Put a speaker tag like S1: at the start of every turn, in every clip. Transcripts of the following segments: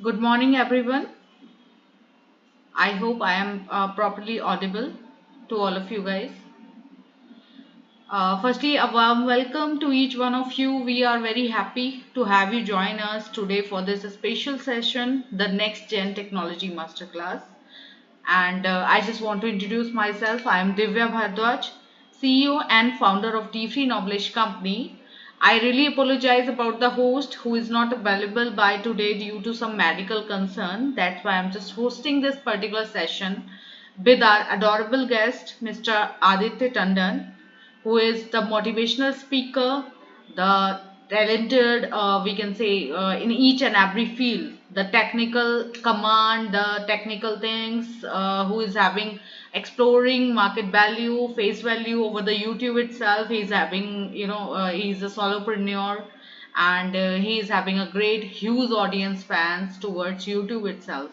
S1: Good morning, everyone. I hope I am properly audible to all of you guys. Firstly, a warm welcome to each one of you. We are very happy to have you join us today for this special session, the Next Gen Technology Masterclass. And I just want to introduce myself. I am Divya Bhardwaj, CEO and founder of Dfreenovelish company. I really apologize about the host who is not available by today due to some medical concern. That's why I'm just hosting this particular session with our adorable guest, Mr. Aditya Tandon, who is the motivational speaker, the talented, we can say, in each and every field, the technical command, the technical things, who is having exploring market value, face value over the YouTube itself. He's having, he's a solopreneur and he is having a great, huge audience fans towards YouTube itself.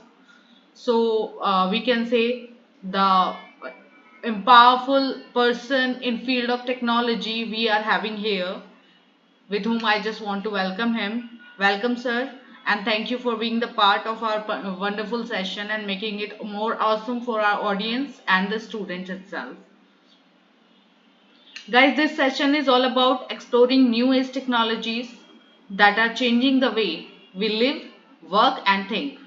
S1: So we can say the powerful person in field of technology we are having here, with whom I just want to welcome him. Welcome, sir, and thank you for being the part of our wonderful session and making it more awesome for our audience and the students itself. Guys, this session is all about exploring new age technologies that are changing the way we live, work, and think.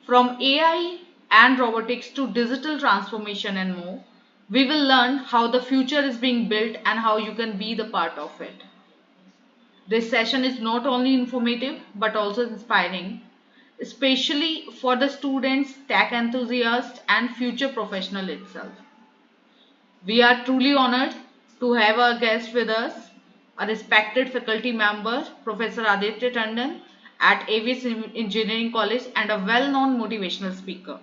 S1: From AI and robotics to digital transformation and more, we will learn how the future is being built and how you can be the part of it. This session is not only informative but also inspiring, especially for the students, tech enthusiasts, and future professional itself. We are truly honored to have our guest with us, a respected faculty member, Professor Aditya Tandon at AVS Engineering College and a well-known motivational speaker.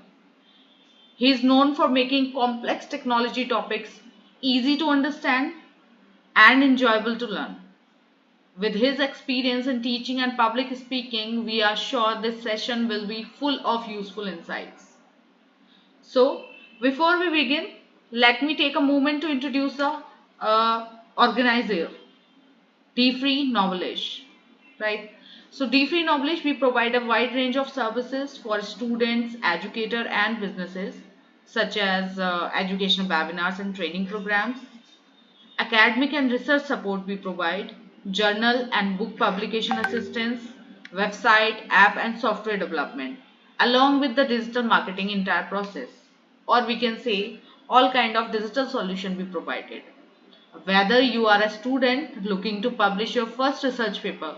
S1: He is known for making complex technology topics easy to understand and enjoyable to learn. With his experience in teaching and public speaking, we are sure this session will be full of useful insights. So, before we begin, let me take a moment to introduce the organizer, Dfreenovelish, right? So, Dfreenovelish, we provide a wide range of services for students, educators, and businesses, such as educational webinars and training programs, academic and research support we provide, journal and book publication assistance, website, app and software development, along with the digital marketing entire process. Or we can say all kind of digital solution we provided. Whether you are a student looking to publish your first research paper,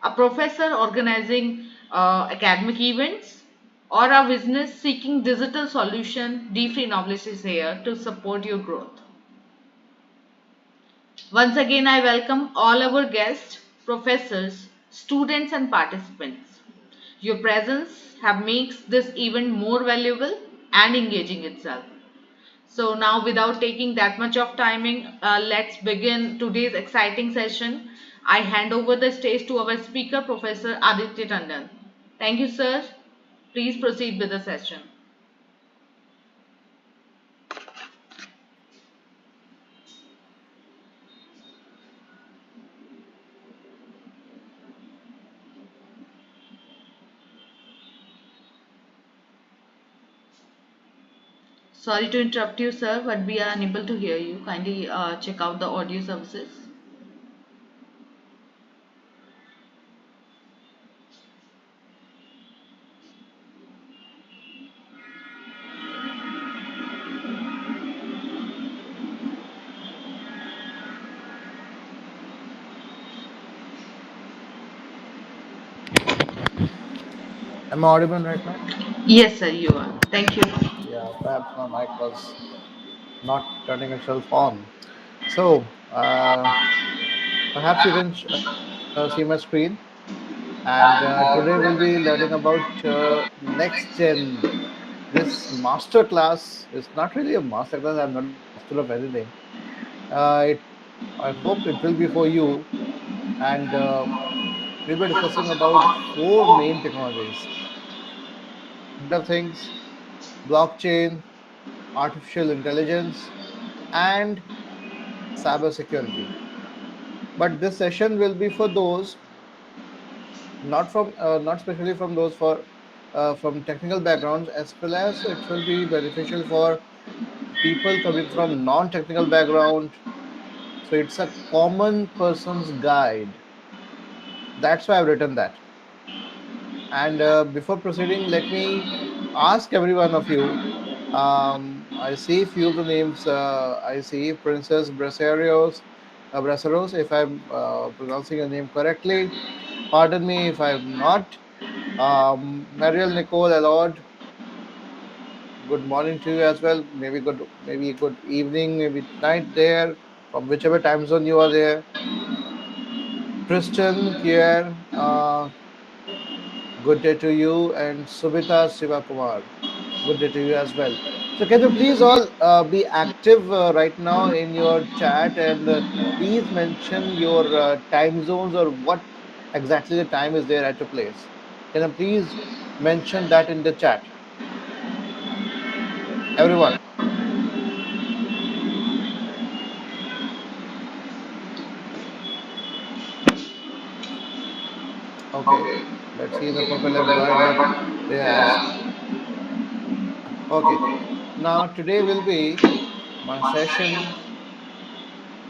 S1: a professor organizing academic events, or a business seeking digital solution, DFree Knowledge is here to support your growth. Once again, I welcome all our guests, professors, students, and participants. Your presence have makes this event more valuable and engaging itself. So now, without taking that much of timing, let's begin today's exciting session. I hand over the stage to our speaker, Professor Aditya Tandon. Thank you, sir. Please proceed with the session. Sorry to interrupt you, sir, but we are unable to hear you. Kindly check out the audio services.
S2: Am I audible right now?
S1: Yes, sir, you are. Thank you.
S2: Yeah, perhaps my mic was not turning itself on. So, perhaps you can see my screen. And today we'll be learning about next gen. This master class is not really a master class. I'm not a master of anything. I hope it will be for you. And we'll be discussing about four main technologies: Internet of Things, blockchain, artificial intelligence, and cybersecurity. But this session will be for those not especially from those for from technical backgrounds, as well as it will be beneficial for people coming from non-technical background. So it's a common person's guide. That's why I've written that. And before proceeding, let me ask every one of you. I see few of the names. I see Princess Braceros, if I'm pronouncing your name correctly. Pardon me if I'm not. Mariel Nicole Allard, good morning to you as well. Maybe good evening, maybe night there, from whichever time zone you are there. Tristan Kier, good day to you, and Subita Sivakumar, good day to you as well. So, can you please all be active right now in your chat, and please mention your time zones or what exactly the time is there at your place? Can you please mention that in the chat, everyone? Okay, let's see the people have joined up. Yes. Okay. Now today will be my session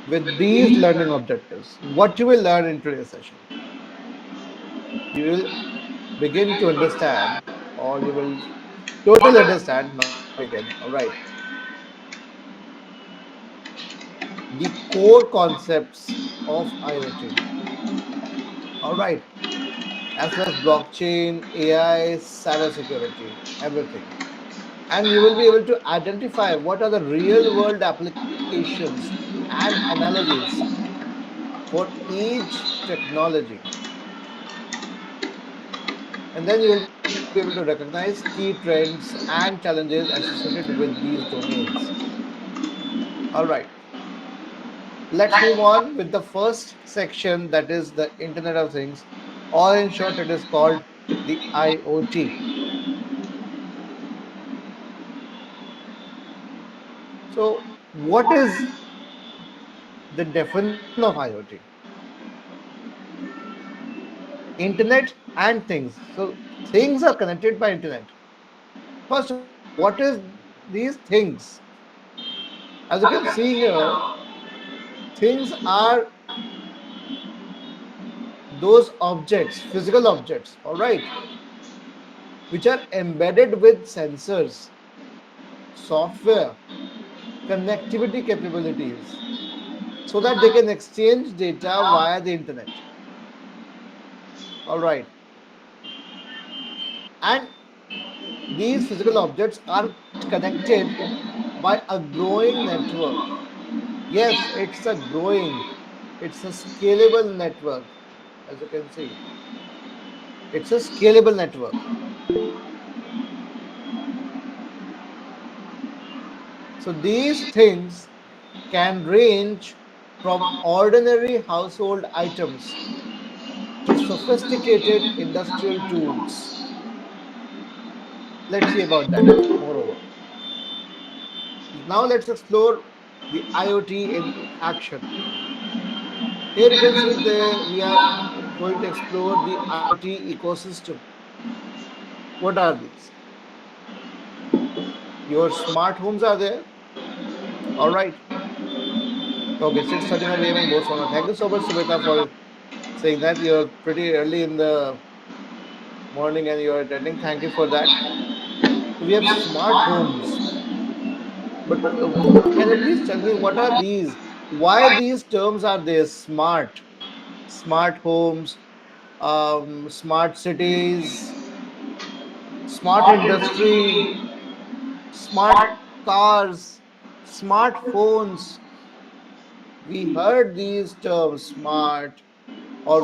S2: with these learning objectives. What you will learn in today's session, you will begin to understand, or you will totally understand, not begin. All right. The core concepts of IoT. All right. As well as blockchain, AI, cybersecurity, everything. And you will be able to identify what are the real world applications and analogies for each technology. And then you will be able to recognize key trends and challenges associated with these domains. All right, let's move on with the first section, that is the Internet of Things, or in short, it is called the IoT. So, what is the definition of IoT? Internet and things. So, things are connected by internet. First of all, what is these things? As you can see here, things are those objects, physical objects, all right, which are embedded with sensors, software, connectivity capabilities, so that they can exchange data via the internet. All right. And these physical objects are connected by a growing network. Yes, it's a scalable network, as you can see. It's a scalable network. So these things can range from ordinary household items to sophisticated industrial tools. Let's see about that, moreover. Now let's explore the IoT in action. Here you can see we are going to explore the IoT ecosystem. What are these? Your smart homes are there. All right. Okay, 6:31 a.m. in Botswana. Thank you so much, Subeta, for saying that. You're pretty early in the morning and you're attending. Thank you for that. So we have smart homes. But can you please tell me what are these? Why these terms are there? Smart homes, smart cities, smart industry, smart cars, smartphones. We heard these terms smart, or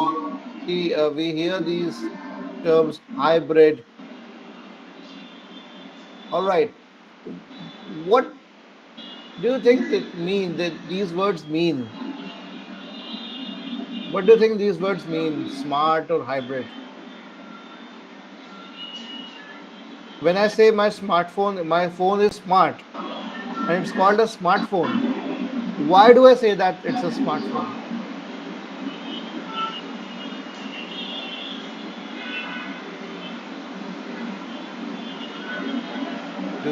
S2: we hear these terms hybrid. All right. What do you think that these words mean? What do you think these words mean, smart or hybrid? When I say my phone is smart and it's called a smartphone, why do I say that it's a smartphone?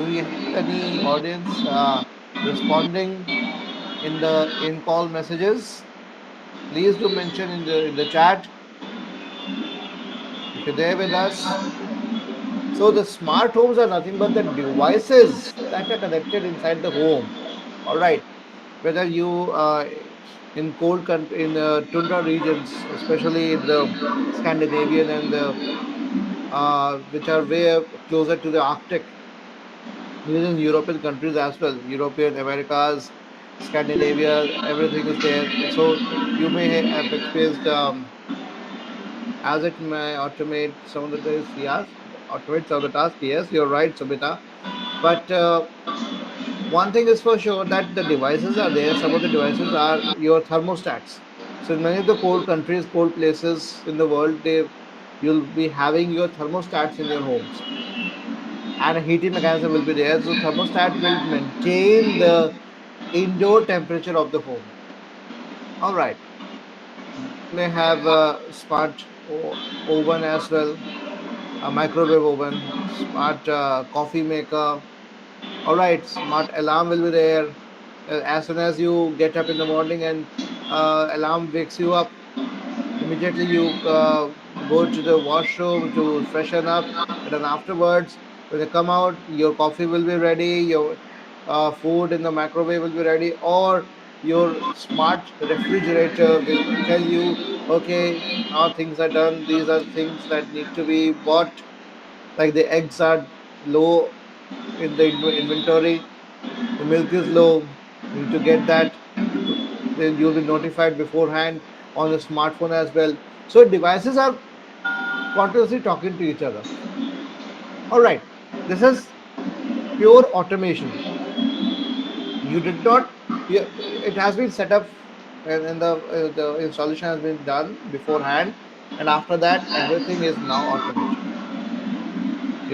S2: Do we have any audience responding in the in-call messages? Please do mention in the chat if you're there with us. So the smart homes are nothing but the devices that are connected inside the home. All right, whether you in cold country in tundra regions, especially in the Scandinavian and the which are way closer to the Arctic, even in European countries as well, European, Americas, Scandinavia, everything is there. So you may have experienced as it may automate some of the tasks. Yes, automate some of the tasks. Yes, you're right, Subita. But one thing is for sure that the devices are there. Some of the devices are your thermostats. So in many of the cold countries, cold places in the world, they you'll be having your thermostats in your homes, and a heating mechanism will be there. So thermostat will maintain the indoor temperature of the home. All right. Then you may have a smart oven as well, a microwave oven, smart coffee maker. All right, smart alarm will be there. As soon as you get up in the morning and alarm wakes you up, immediately you go to the washroom to freshen up, and then afterwards, when you come out, your coffee will be ready, your food in the microwave will be ready, or your smart refrigerator will tell you, okay, now things are done. These are things that need to be bought. Like the eggs are low in the inventory, the milk is low, you need to get that. Then you'll be notified beforehand on the smartphone as well. So devices are continuously talking to each other. All right, this is pure automation. You did not. It has been set up, and the installation has been done beforehand, and after that, everything is now automated.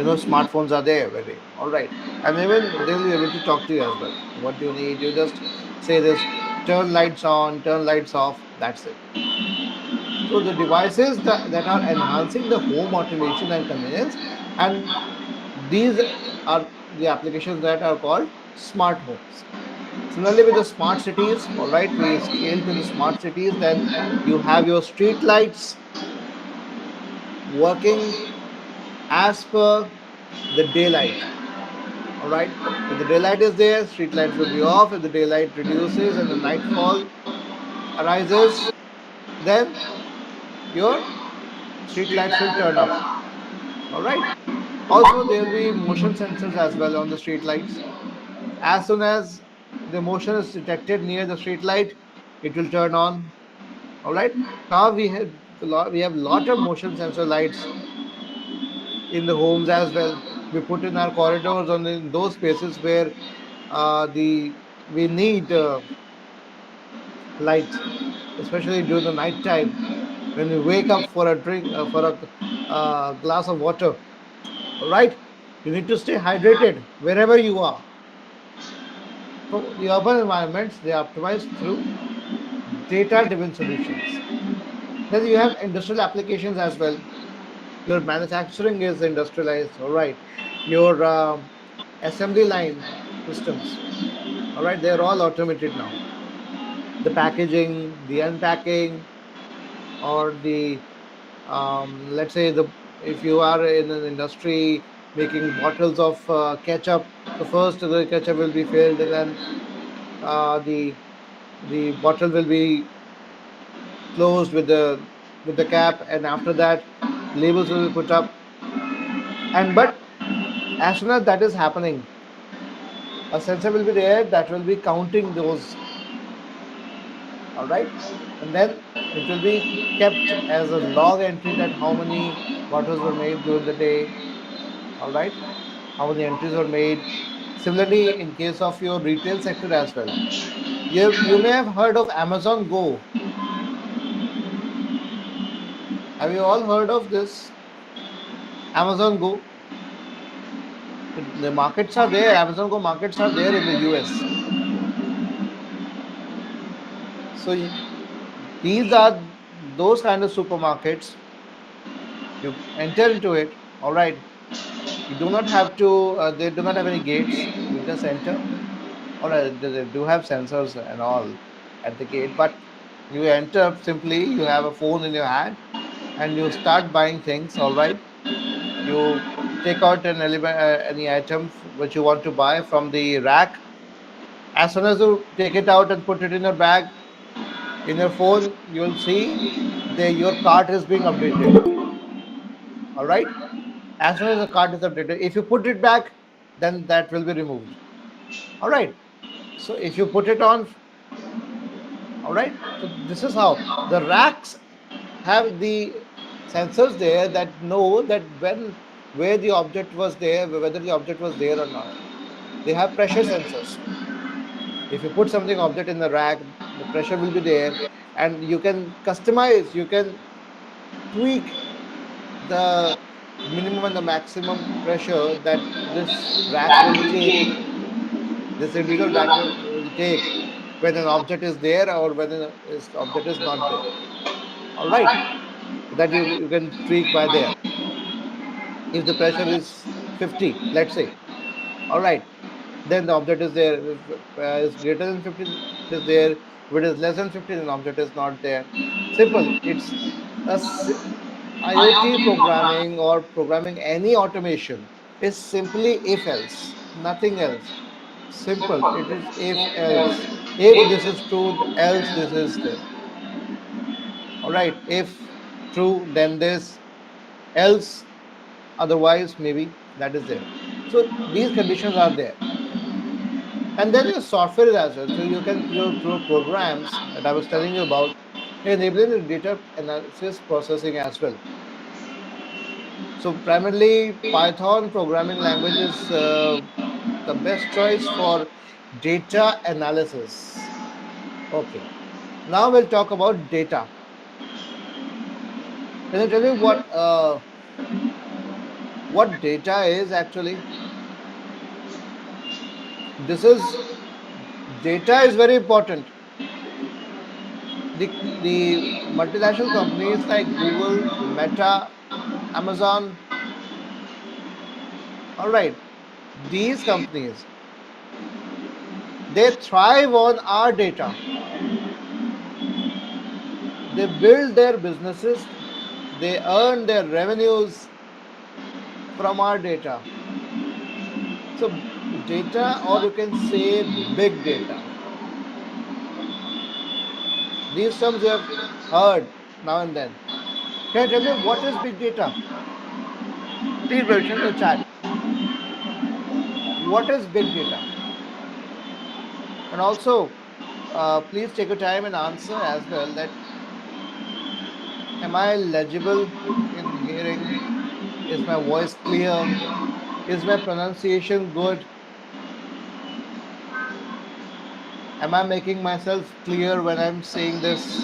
S2: Smartphones are there already. All right, and even they'll be able to talk to you as well. What do you need? You just say this: turn lights on, turn lights off. That's it. So the devices that are enhancing the home automation and convenience, and these are the applications that are called smart homes. Similarly, with the smart cities, all right, we scale to the smart cities. Then you have your street lights working as per the daylight. All right, if the daylight is there, street lights will be off. If the daylight reduces and the nightfall arises, then your street lights will turn up. All right. Also, there will be motion sensors as well on the street lights. As soon as the motion is detected near the street light, it will turn on. All right. Now we have lot of motion sensor lights in the homes as well. We put in our corridors on in those spaces where the we need light, especially during the night time when we wake up for a drink for a glass of water. All right. You need to stay hydrated wherever you are. So the urban environments, they are optimized through data-driven solutions. Then you have industrial applications as well. Your manufacturing is industrialized, all right. Your assembly line systems, all right, they're all automated now. The packaging, the unpacking, or the let's say the if you are in an industry making bottles of ketchup, so first the ketchup will be filled, and then the bottle will be closed with the cap, and after that labels will be put up. And but as soon as that is happening, a sensor will be there that will be counting those. All right, and then it will be kept as a log entry that how many bottles were made during the day. All right, how many entries were made. Similarly, in case of your retail sector as well, you may have heard of Amazon Go. Have you all heard of this Amazon Go? The markets are there. Amazon Go markets are there in the US. So these are those kind of supermarkets. You enter into it, all right. You do not have to. They do not have any gates. You just enter. Or they do have sensors and all at the gate, but you enter simply. You have a phone in your hand, and you start buying things. All right. You take out an element, any item which you want to buy from the rack. As soon as you take it out and put it in your bag, in your phone, you'll see your cart is being updated. All right. As soon as the cart is updated, if you put it back, then that will be removed. All right. So if you put it on, all right. So this is how the racks have the sensors there that know that when where the object was there, whether the object was there or not. They have pressure sensors. If you put something object in the rack, the pressure will be there, and you can customize. You can tweak the minimum and the maximum pressure that this rack will take, this individual rack will take when an object is there or when an object is not there. All right, so that you can tweak by there. If the pressure is 50, let's say, all right, then the object is there. If is greater than 50, then object is there. If it is less than 50, then object is not there. Simple. It's a IoT programming or programming any automation is simply if else, nothing else. Simple. It is if else. If this is true, else this is this. All right. If true, then this. Else, otherwise, maybe that is there. So these conditions are there. And then your software is as well. So you can through programs that I was telling you about, enabling the data analysis processing as well. So primarily Python programming language is the best choice for data analysis. Okay. Now we'll talk about data. Can I tell you what data is actually? This is data is very important. The multinational companies like Google, Meta, Amazon, all right, these companies, they thrive on our data. They build their businesses, they earn their revenues from our data. So data, or you can say big data. These terms you have heard now and then. Can you tell me what is big data? Please mention in the chat. What is big data? And also, please take your time and answer as well that am I legible in hearing? Is my voice clear? Is my pronunciation good? Am I making myself clear when I'm saying this,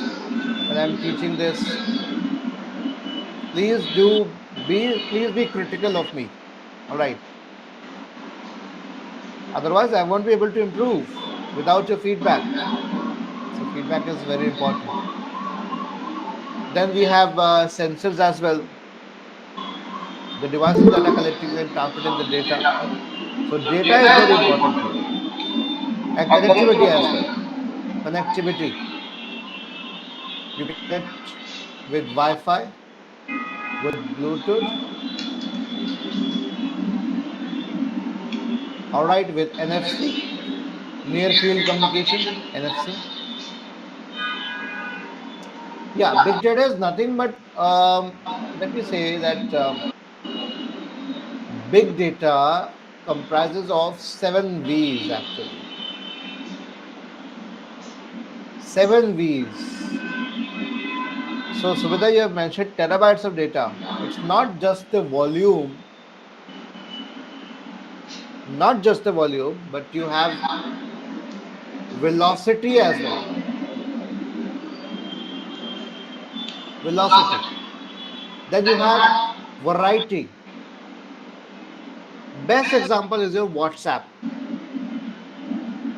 S2: when I'm teaching this? Please be critical of me. All right. Otherwise, I won't be able to improve without your feedback. So feedback is very important. Then we have sensors as well, the devices that are collecting and transmitting the data. So data is very important here. And connectivity as well. Connectivity. You can connect with Wi-Fi, with Bluetooth, all right, with NFC, near field communication, NFC. Yeah, big data is nothing but let me say that big data comprises of 7 V's actually. 7 V's. So Subhita, you have mentioned terabytes of data. It's not just the volume, not just the volume, but you have velocity as well. Velocity. Then you have variety. Best example is your WhatsApp.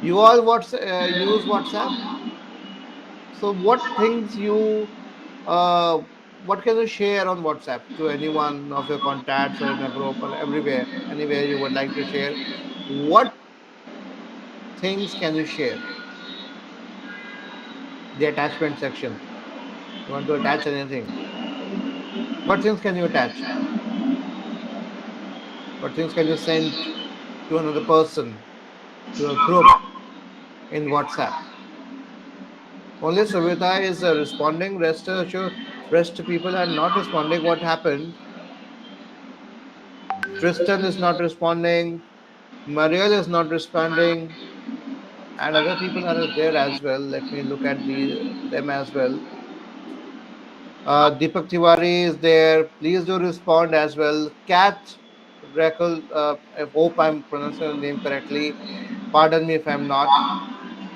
S2: You all use WhatsApp. So what things you uh, what can you share on WhatsApp to anyone of your contacts or in a group or everywhere, anywhere you would like to share? What things can you share? The attachment section. You want to attach anything? What things can you attach? What things can you send to another person, to a group in WhatsApp? Only Savita is responding. Rest people are not responding. What happened? Tristan is not responding. Mariel is not responding, and other people are there as well. Let me look at them as well. Deepak Tiwari is there. Please do respond as well. Kat Rekul, I hope I'm pronouncing the name correctly. Pardon me if I'm not.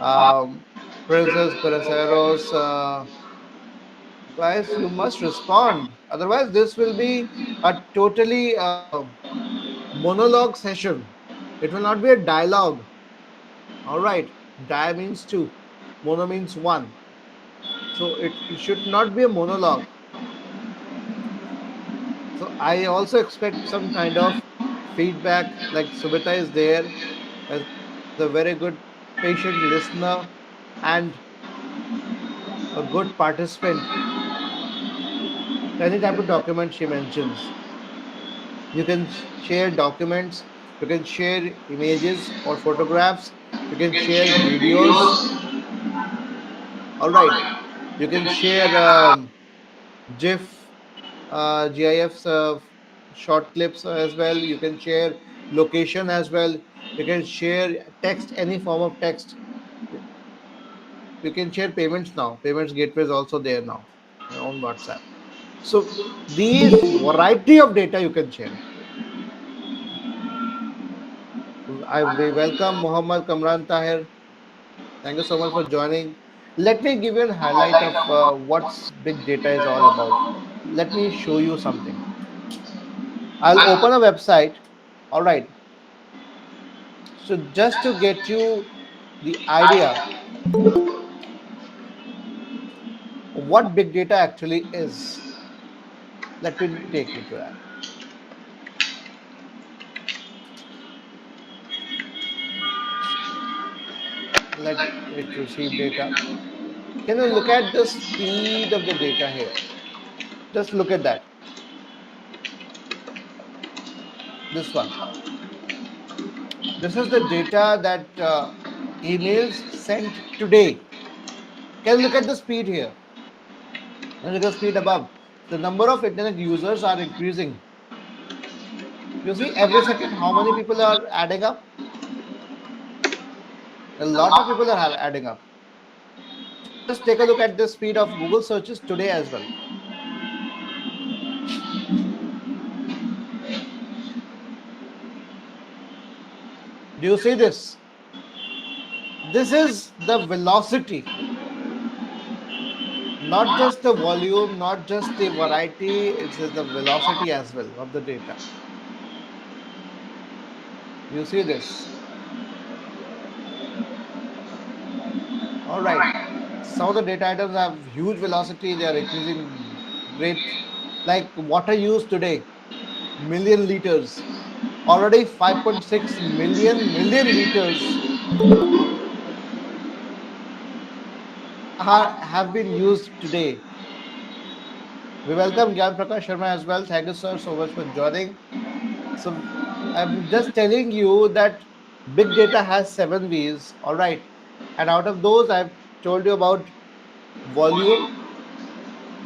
S2: Um, Princess Braceros, guys, you must respond. Otherwise, this will be a totally monologue session. It will not be a dialogue. All right. Di means two, mono means one. So it should not be a monologue. So I also expect some kind of feedback. Like Subita is there as a very good patient listener and a good participant to any type of document she mentions. You can share documents, you can share images or photographs, you can share videos. All right, you can share GIF, GIFs, short clips as well. You can share location as well. You can share text, any form of text. You can share payments now. Payments gateway is also there now on WhatsApp. So these variety of data you can share. We welcome Muhammad Kamran Tahir. Thank you so much for joining. Let me give you a highlight of what's big data is all about. Let me show you something. I'll open a website. All right. So just to get you the idea of what big data actually is, let me take you to that. Let it receive data. Can you look at the speed of the data here? Just look at that. This one. This is the data that emails sent today. Can you look at the speed here? And look at the speed above. The number of internet users are increasing. You see every second how many people are adding up? A lot of people are adding up. Just take a look at the speed of Google searches today as well. Do you see this? This is the velocity, not just the volume, not just the variety, it's the velocity as well of the data. You see this? All right. Some of the data items have huge velocity, they are increasing great. Like water use today, million liters. Already 5.6 million liters have been used today. We welcome Gyan Prakash Sharma as well. Thank you, sir, so much for joining. So I'm just telling you that big data has 7 V's. All right. And out of those, I've told you about volume.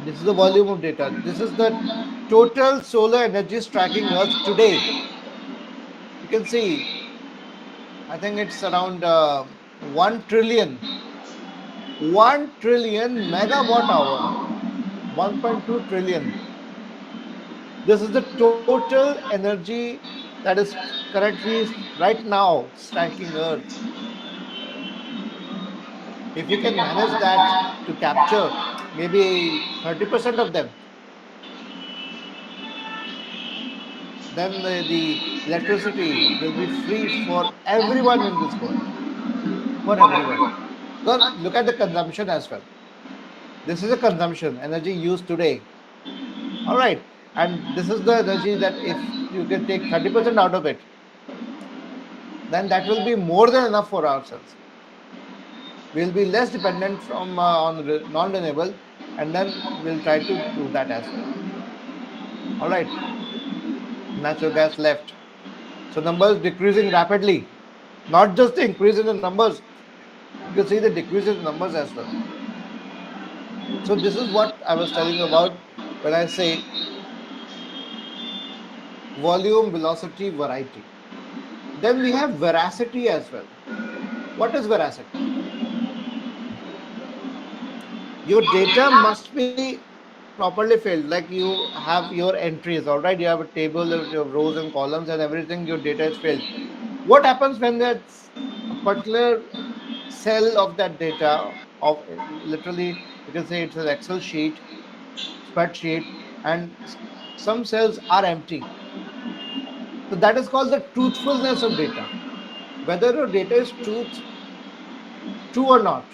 S2: This is the volume of data. This is the total solar energy striking Earth today. You can see, I think it's around 1 trillion, 1 trillion megawatt hour, 1.2 trillion. This is the total energy that is currently right now striking Earth. If we can manage that to capture maybe 30% of them, then the electricity will be free for everyone in this world. For everyone. Because look at the consumption as well. This is a consumption, energy used today. All right. And this is the energy that if you can take 30% out of it, then that will be more than enough for ourselves. We'll be less dependent from on non-renewable, and then we'll try to do that as well. All right. Natural gas left. So numbers decreasing rapidly. Not just the increase in the numbers, you can see the decrease in the numbers as well. So this is what I was telling you about when I say volume, velocity, variety. Then we have veracity as well. What is veracity? Your data must be properly filled, like you have your entries, all right? You have a table of your rows and columns and everything, your data is filled. What happens when that's a particular cell of that data of literally you can say it's an Excel sheet, spreadsheet, and some cells are empty. So that is called the truthfulness of data. Whether your data is true or not,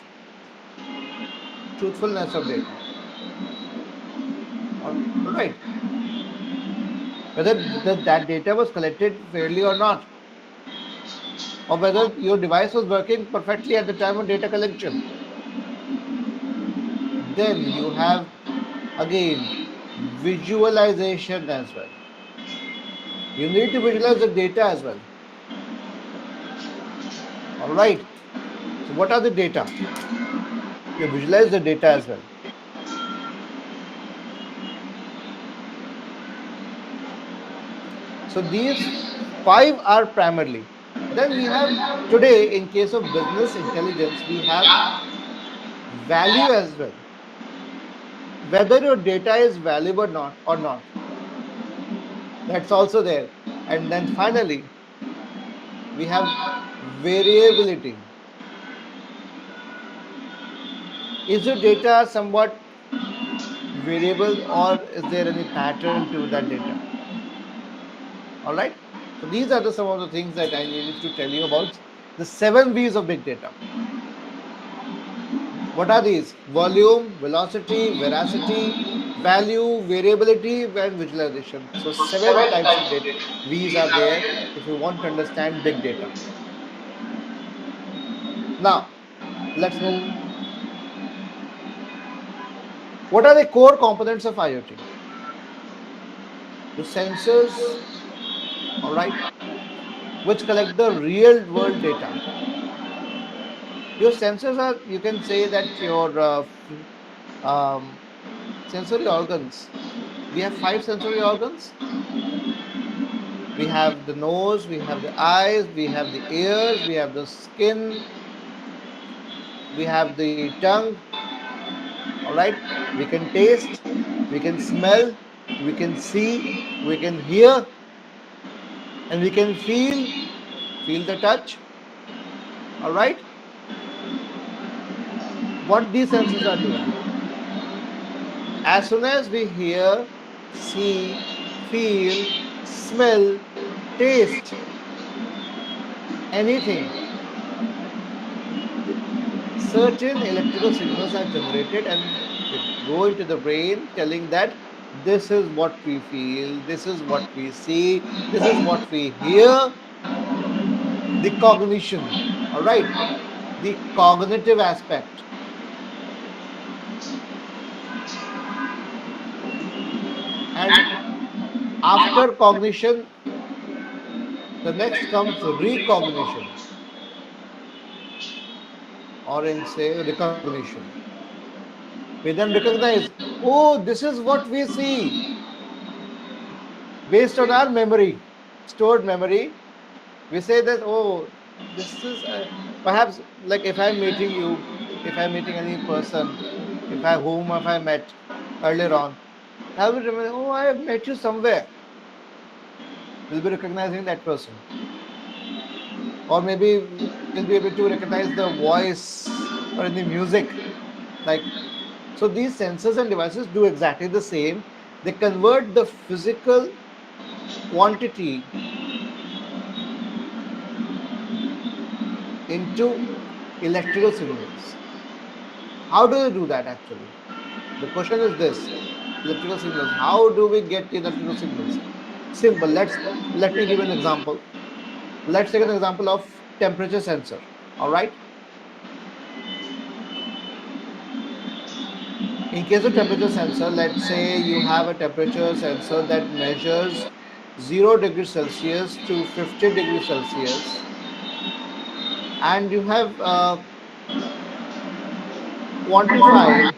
S2: truthfulness of data. All right. Whether that data was collected fairly or not, or whether your device was working perfectly at the time of data collection. Then you have again visualization as well. You need to visualize the data as well. All right. So what are the data? You visualize the data as well. So these five are primarily. Then we have today in case of business intelligence, we have value as well. Whether your data is valuable or not. That's also there. And then finally, we have variability. Is your data somewhat variable or is there any pattern to that data? All right. So these are some of the things that I needed to tell you about the 7 V's of big data. What are these? Volume, velocity, veracity, value, variability, and visualization. So 7 types of data V's are there if you want to understand big data. Now, let's move on. What are the core components of IoT? Your sensors, all right, which collect the real world data. Your sensors are, you can say that your um, sensory organs. We have 5 sensory organs. We have the nose, we have the eyes, we have the ears, we have the skin, we have the tongue. All right. We can taste, we can smell, we can see, we can hear, and we can feel the touch. All right. What these senses are doing? As soon as we hear, see, feel, smell, taste anything, certain electrical signals are generated and they go into the brain telling that this is what we feel, this is what we see, this is what we hear. The cognition, all right, the cognitive aspect. And after cognition, the next comes recognition, or in say recognition. We then recognize, oh, this is what we see based on our memory, stored memory. We say that, oh, this is perhaps like if I'm meeting you, if I'm meeting any person, if I met earlier on, I will remember, oh, I have met you somewhere. We'll be recognizing that person. Or maybe we'll be able to recognize the voice or in the music. Like, so these sensors and devices do exactly the same. They convert the physical quantity into electrical signals. How do they do that actually? The question is this: Electrical signals. How do we get the electrical signals? Simple. Let me give an example. Let's take an example of temperature sensor. All right. In case of temperature sensor, let's say you have a temperature sensor that measures 0 degrees Celsius to 50 degrees Celsius, and you have quantified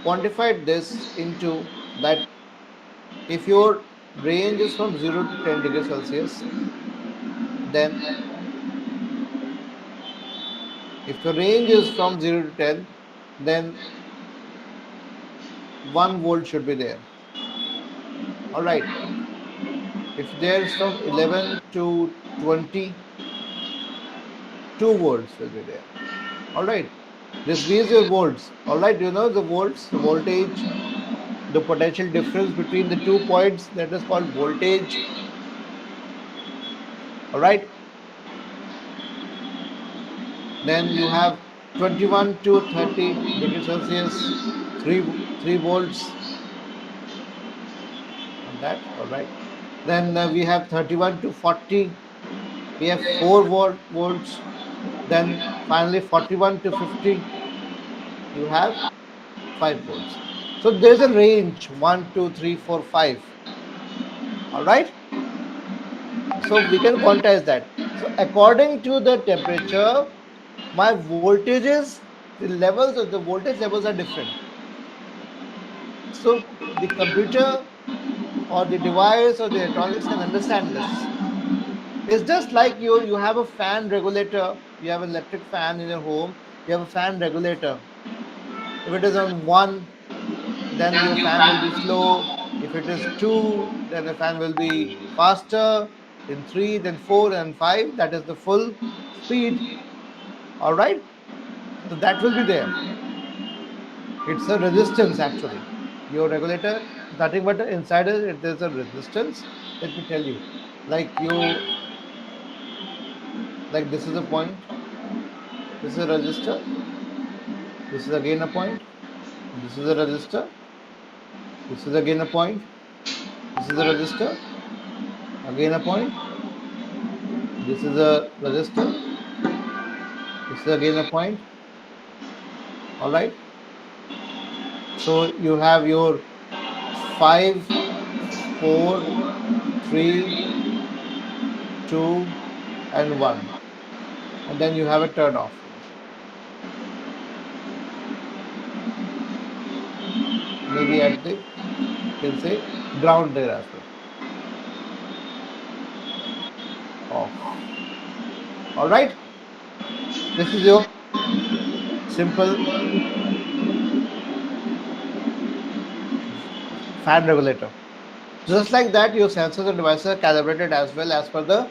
S2: quantified this into that if your range is from 0 to 10 degrees Celsius, then if your range is from 0 to 10, then 1 volt should be there. All right. If there's from 11 to 20, 2 volts will be there. All right. This gives your volts. All right. You know the volts, the voltage, the potential difference between the 2 points, that is called voltage. All right. Then you have 21 to 30 degrees Celsius, 3 volts on that. All right. Then we have 31 to 40, we have 4 volts. Then finally 41 to 50, you have 5 volts. So there's a range 1, 2, 3, 4, 5. All right. So we can quantize that. So according to the temperature, my voltages, the levels of the voltage levels are different. So the computer or the device or the electronics can understand this. It's just like you have a fan regulator, you have an electric fan in your home, you have a fan regulator. If it is on 1, then your fan will be slow. If it is 2, then the fan will be faster. In 3, then 4 and 5, that is the full speed. All right. So that will be there. It's a resistance actually. Your regulator is nothing but inside it. There's a resistance. Let me tell you, like you, like this is a point. This is a resistor. This is again a point. This is a resistor. This is again a point. This is a resistor. Again a point. This is a resistor. This is again a point. All right. So you have your 5, 4, 3, 2, and 1. And then you have a turn off. Maybe at the, you can say, ground there as well. Off. All right. This is your simple fan regulator. Just like that, your sensors and devices are calibrated as well as per the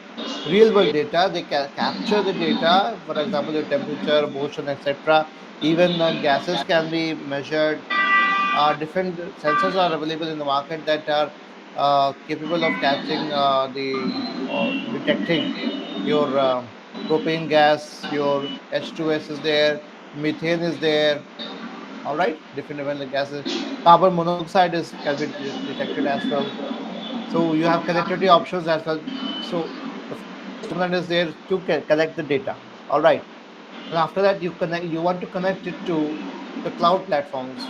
S2: real world data. They capture the data, for example, your temperature, motion, etc. Even gases can be measured. Different sensors are available in the market that are capable of catching the or detecting your propane gas, your H2S is there, methane is there. All right, different level gases. Carbon monoxide is can be detected as well. So you have connectivity options as well. So the first component is there to collect the data. All right, and after that you connect. You want to connect it to the cloud platforms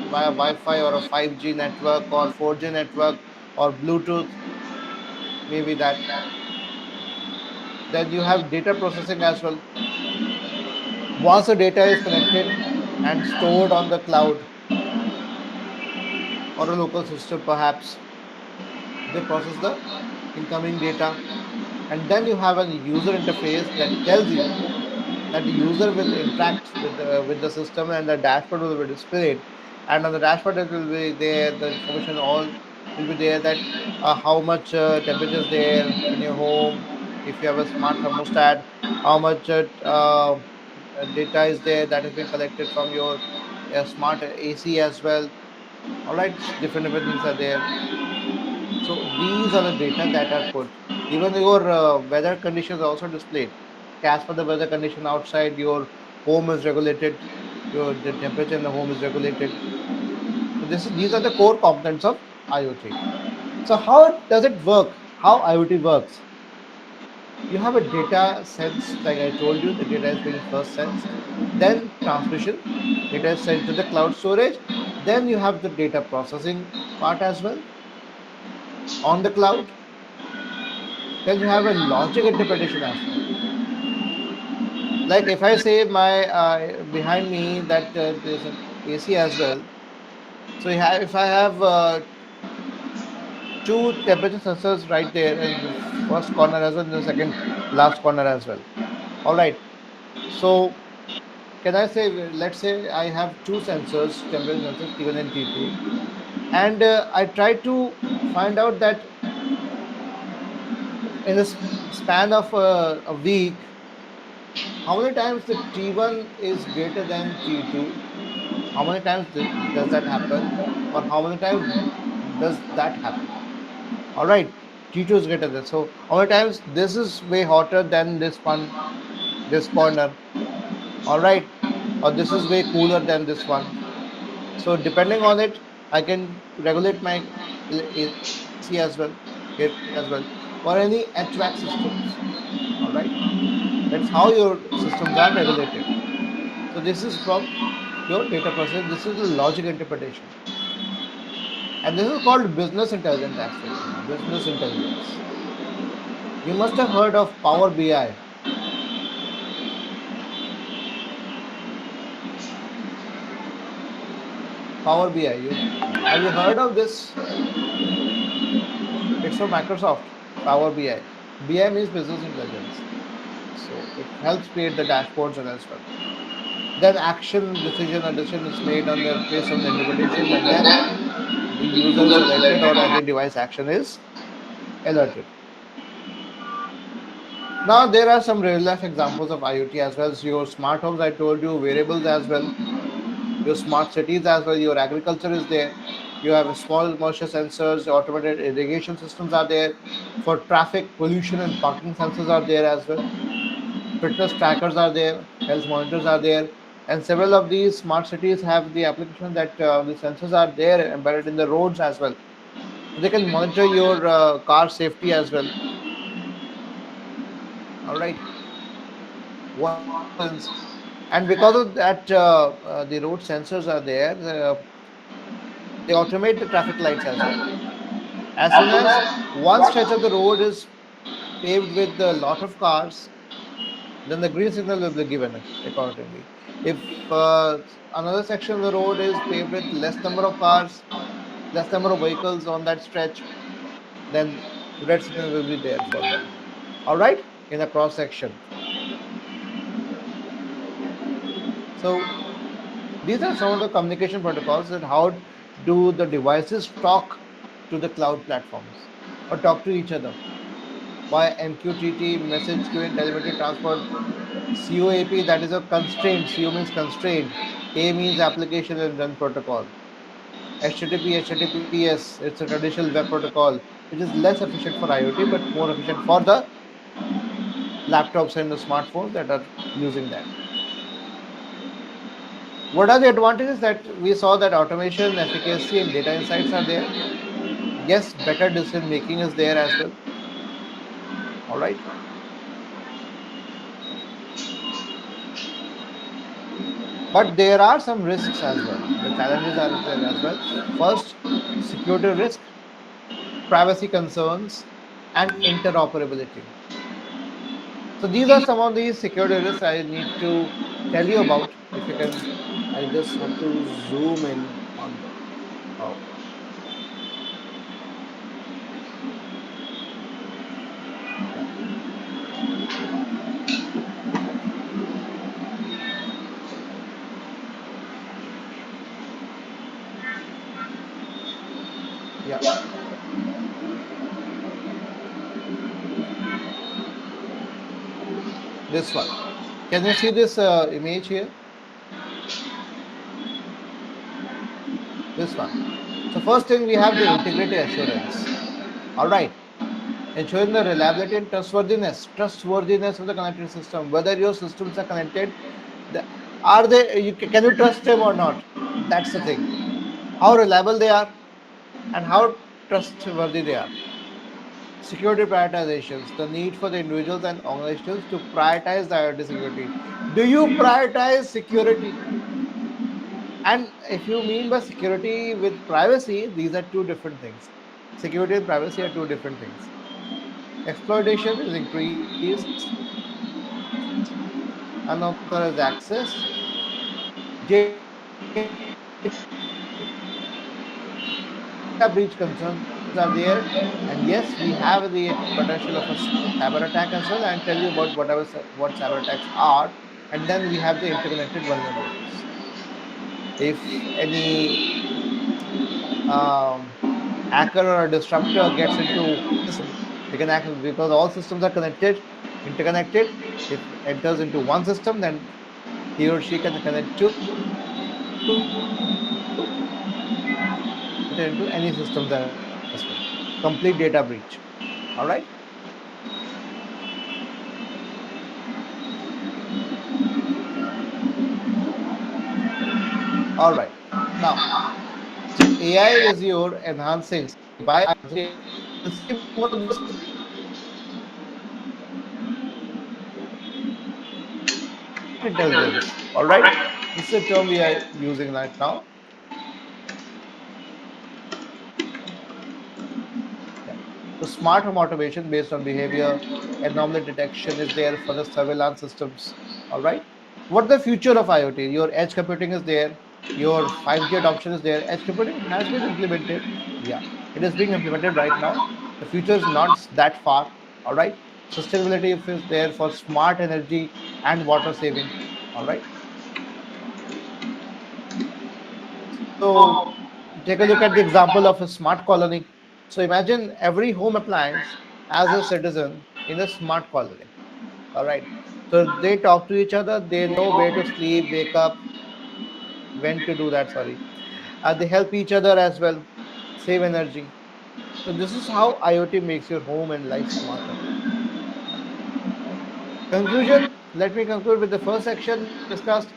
S2: via Wi-Fi or a 5G network or 4G network or Bluetooth, maybe that. Then you have data processing as well. Once the data is connected and stored on the cloud or a local system, perhaps they process the incoming data, and then you have a user interface that tells you that the user will interact with the system, and the dashboard will be displayed, and on the dashboard it will be there, the information all will be there, that how much temperature is there in your home, if you have a smart thermostat, how much data is there that has been collected from your smart AC as well. All right, different things are there. So these are the data that are put. Even your weather conditions are also displayed. As per the weather condition outside, your home is regulated. the temperature in the home is regulated. So these are the core components of IoT. So how does it work? How IoT works? You have a data sense, like I told you, the data is being first sensed, then transmission, data is sent to the cloud storage, then you have the data processing part as well on the cloud, then you have a logic interpretation as well. Like if I say my behind me that there's an AC as well, so if I have two temperature sensors right there in the first corner as well, in the second last corner as well. All right. So can I say, let's say I have two sensors, temperature sensors, T1 and T2, and I try to find out that in the span of a week, how many times the T1 is greater than T2, how many times does that happen, or how many times does that happen? All right, T2 is greater than. So how many times this is way hotter than this one, this corner, all right, or this is way cooler than this one. So depending on it, I can regulate my AC as well, air conditioner as well, or any HVAC systems. All right, that's how your systems are regulated. So this is from your data process. This is the logic interpretation, and this is called business intelligence actually. Business intelligence. You must have heard of Power BI. Power BI. You have you heard of this? It's from Microsoft. Power BI. BI means business intelligence. So it helps create the dashboards and as well. Then action decision or decision is made on the based on the interpretation, and then the user is alerted or any device action is alerted. Now there are some real life examples of IoT as well. So your smart homes, I told you, wearables as well, your smart cities as well, your agriculture is there. You have small moisture sensors, automated irrigation systems are there. For traffic, pollution and parking sensors are there as well. Fitness trackers are there, health monitors are there, and several of these smart cities have the application that the sensors are there embedded in the roads as well. So they can monitor your car safety as well. All right, what happens? And because of that, the road sensors are there. They automate the traffic lights as well. As soon as one stretch of the road is paved with a lot of cars, then the green signal will be given accordingly. If another section of the road is paved with less number of cars, less number of vehicles on that stretch, then red signal will be there for them. All right, in a cross section. So these are some of the communication protocols that how do the devices talk to the cloud platforms or talk to each other via MQTT, message queue, and telemetry transport. COAP, that is a constraint. CO means constraint. A means application and run protocol. HTTP, HTTPS, it's a traditional web protocol, which is less efficient for IoT but more efficient for the laptops and the smartphones that are using that. What are the advantages that we saw that automation, efficacy, and data insights are there? Yes, better decision making is there as well. All right. But there are some risks as well. The challenges are there as well. First, security risk, privacy concerns, and interoperability. So these are some of the security risks I need to tell you about. If you can, I just have to zoom in on them. Oh, yeah, yeah. This one. Can you see this image here? This one. So first thing we have the integrity assurance. All right. Ensuring the reliability and trustworthiness of the connected system, whether your systems are connected, Are they? Can you trust them or not? That's the thing. How reliable they are and how trustworthy they are. Security prioritizations, the need for the individuals and organizations to prioritize the IoT security. Do you prioritize security? And if you mean by security with privacy, these are two different things. Security and privacy are two different things. Exploitation is increased, unauthorized access, data breach concerns are there, and yes, we have the potential of a cyber attack as well. And tell you about whatever what cyber attacks are, and then we have the interconnected vulnerabilities. If any hacker or a disruptor gets into one system, they can act because all systems are connected, interconnected. If enters into one system, then he or she can connect to enter into any systems as well. Complete data breach. All right. All right. Now, so AI is your enhancing. Sorry, by IoT, you'll see more of this smart intelligence. All right. This is a term we are using right now. Yeah. So smart home automation based on behavior, anomaly detection is there for the surveillance systems. All right. What the future of IoT? Your edge computing is there. Your 5G adoption is there. Edge computing has been implemented. Yeah, it is being implemented right now. The future is not that far. All right. Sustainability is there for smart energy and water saving. All right. So take a look at the example of a smart colony. So imagine every home appliance as a citizen in a smart colony. All right. So they talk to each other. They know where to sleep, wake up, when to do that. Sorry. They help each other as well, save energy. So this is how IoT makes your home and life smarter. Conclusion. Let me conclude with the first section we discussed.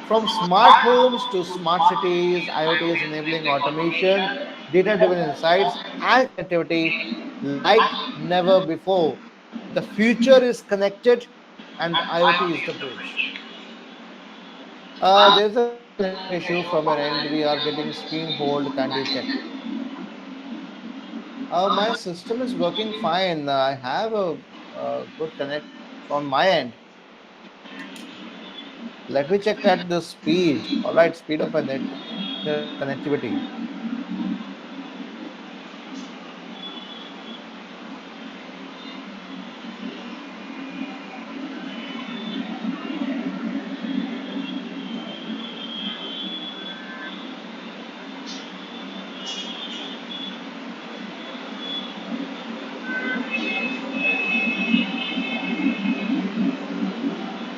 S2: From smart homes to smart cities, IoT is enabling automation, data driven insights, and connectivity like never before. The future is connected, and IoT is the bridge. There's a network issue from your end. We are getting screen hold. Kindly check. My system is working fine. I have a good connect from my end. Let me check at the speed. All right, speed of a net connectivity.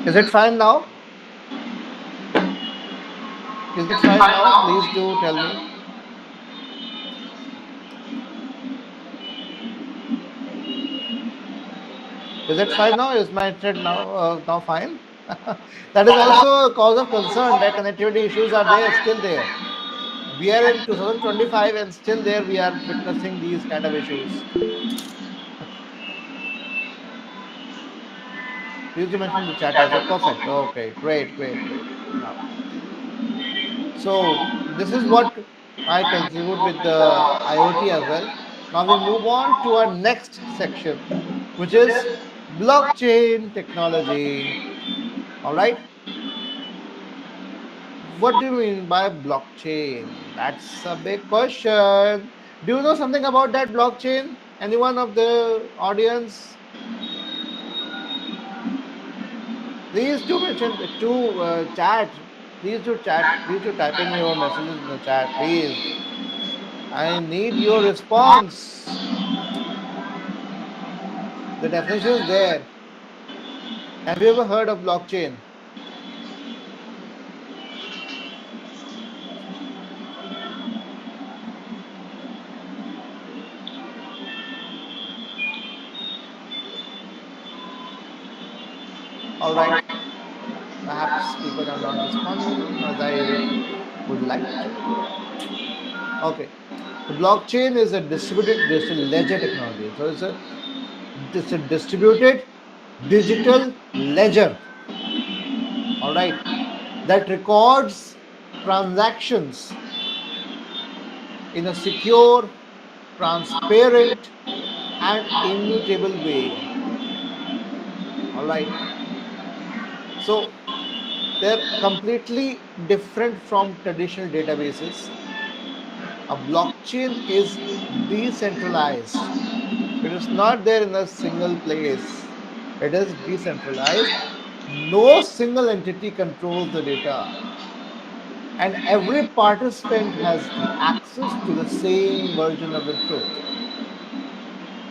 S2: Is it fine now? Is it fine now? Please do tell me. Is it fine now? Is my internet now fine? That is also a cause of concern that connectivity issues are there, still there. We are in 2025 and still there we are witnessing these kind of issues. Please do mention in the chat as well. Perfect. Okay, great, great, great. Now, so this is what I conclude with the IoT as well. Now we move on to our next section, which is blockchain technology. All right. What do you mean by blockchain? That's a big question. Do you know something about that blockchain? Anyone of the audience? Please do mention to chat. Please do chat. Please do type in your messages in the chat. Please. I need your response. The definition is there. Have you ever heard of blockchain? All right. Perhaps people are not responding as I would like to. Okay. So blockchain is a distributed digital ledger technology. So it's a distributed digital ledger. All right. That records transactions in a secure, transparent, and immutable way. All right. So they're completely different from traditional databases. A blockchain is decentralized. It is not there in a single place. It is decentralized. No single entity controls the data, and every participant has the access to the same version of the truth.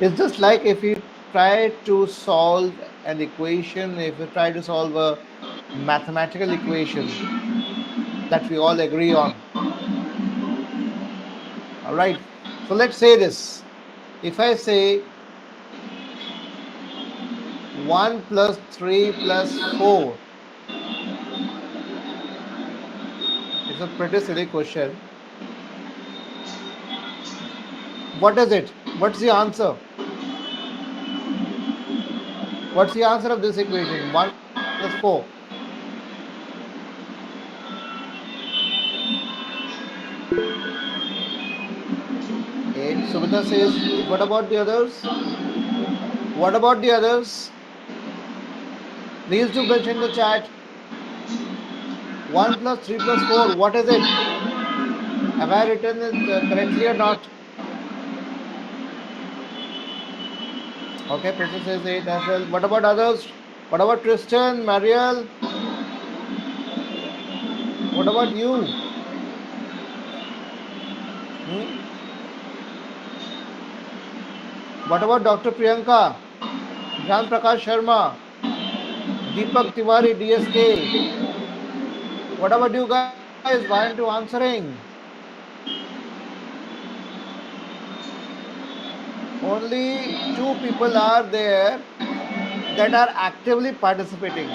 S2: It's just like if you try to solve an equation, if you try to solve a mathematical equation that we all agree on. All right. So let's say this. If I say 1 plus 3 plus 4, it's a pretty silly question. What is it? What's the answer? What's the answer of this equation? 1 plus 4. 8. Subhita says 8. What about the others? What about the others? Please do mention in the chat. 1 plus 3 plus 4. What is it? Have I written it correctly or not? Okay, Princess says 8 as well. What about others? What about Tristan, Mariel? What about you? Hmm? What about Dr. Priyanka? Jan Prakash Sharma? Deepak Tiwari, DSK? What about you guys? Why aren't you answering? Only two people are there that are actively participating.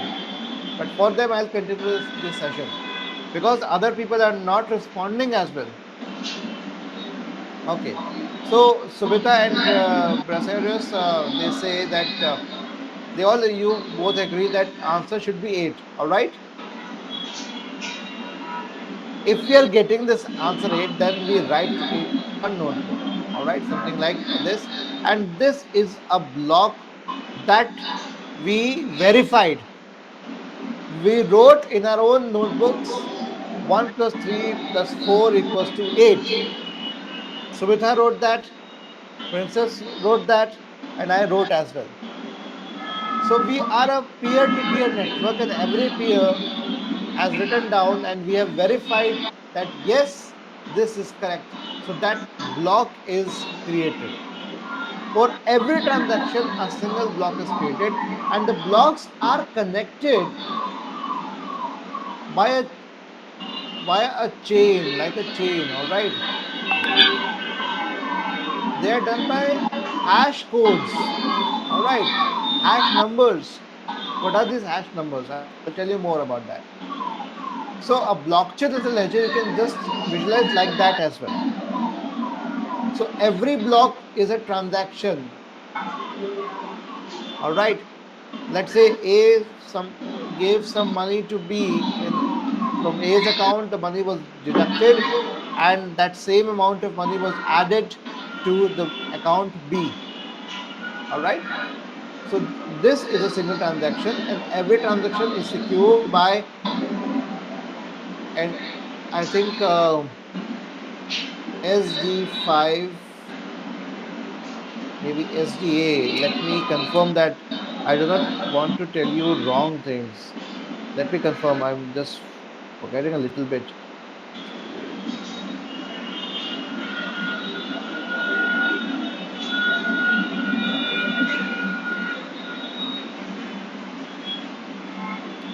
S2: But for them, I'll continue this session because other people are not responding as well. Okay. So Subhita and Brasarius, they say that you both agree that answer should be 8. All right. If we are getting this answer 8, then we write in one notebook. All right, something like this. And this is a block that we verified. We wrote in our own notebooks 1 plus 3 plus 4 equals to 8. Subhita wrote that, Princess wrote that, and I wrote as well. So we are a peer-to-peer network, and every peer has written down, and we have verified that yes, this is correct. So that block is created. For every transaction, a single block is created, and the blocks are connected by a chain, like a chain. All right, they are done by hash codes. All right, hash numbers. What are these hash numbers? I'll tell you more about that. So a blockchain is a ledger. You can just visualize like that as well. So every block is a transaction. All right. Let's say A gave some money to B in from A's account. The money was deducted, and that same amount of money was added to the account B. All right. So this is a single transaction, and every transaction is secured by, and I think SD5, maybe SDA. Let me confirm that. I do not want to tell you wrong things. Let me confirm. I'm just forgetting a little bit.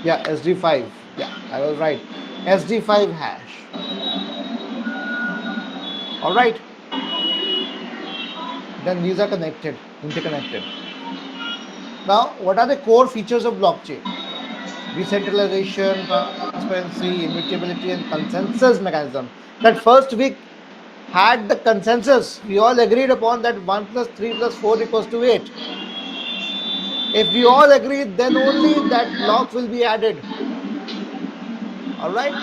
S2: Yeah, SD5. Yeah, I was right. SD5 hash. All right. Then these are connected, interconnected. Now, what are the core features of blockchain? Decentralization, transparency, immutability, and consensus mechanism. That first week had the consensus. We all agreed upon that 1 plus 3 plus 4 equals to 8. If we all agree, then only that block will be added. All right.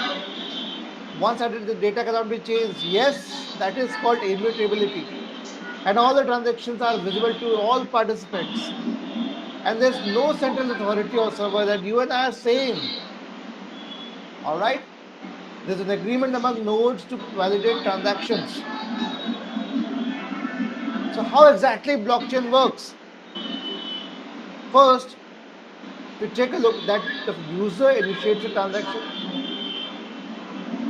S2: Once added, the data cannot be changed. Yes, that is called immutability. And all the transactions are visible to all participants. And there's no central authority or server, that you and I are same. All right. There's an agreement among nodes to validate transactions. So how exactly blockchain works? First, we take a look that the user initiates a transaction,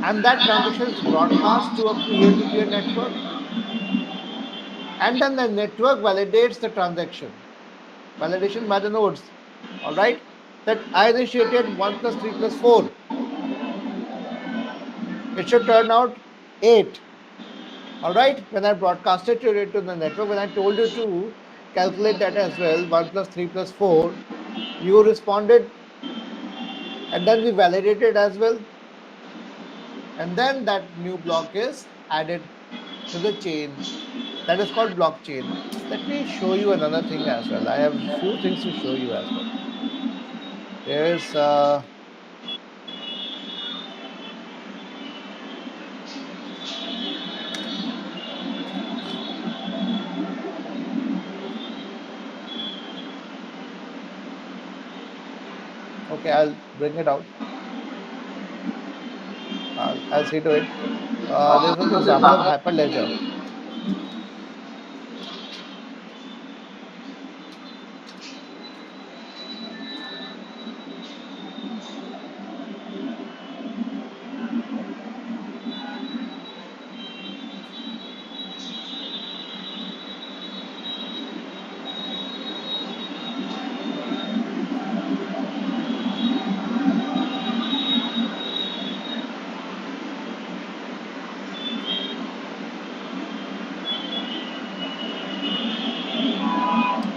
S2: and that transaction is broadcast to a peer-to-peer network, and then the network validates the transaction. Validation by the nodes. All right. That I initiated 1 plus 3 plus 4. It should turn out 8. All right. When I broadcasted it to the network, when I told you to calculate that as well, 1 plus 3 plus 4, you responded, and then we validated as well. And then that new block is added to the chain. That is called blockchain. Let me show you another thing as well. I have a few things to show you as well. There's okay, I'll bring it out. I'll see to it. There's an example of hyperledger.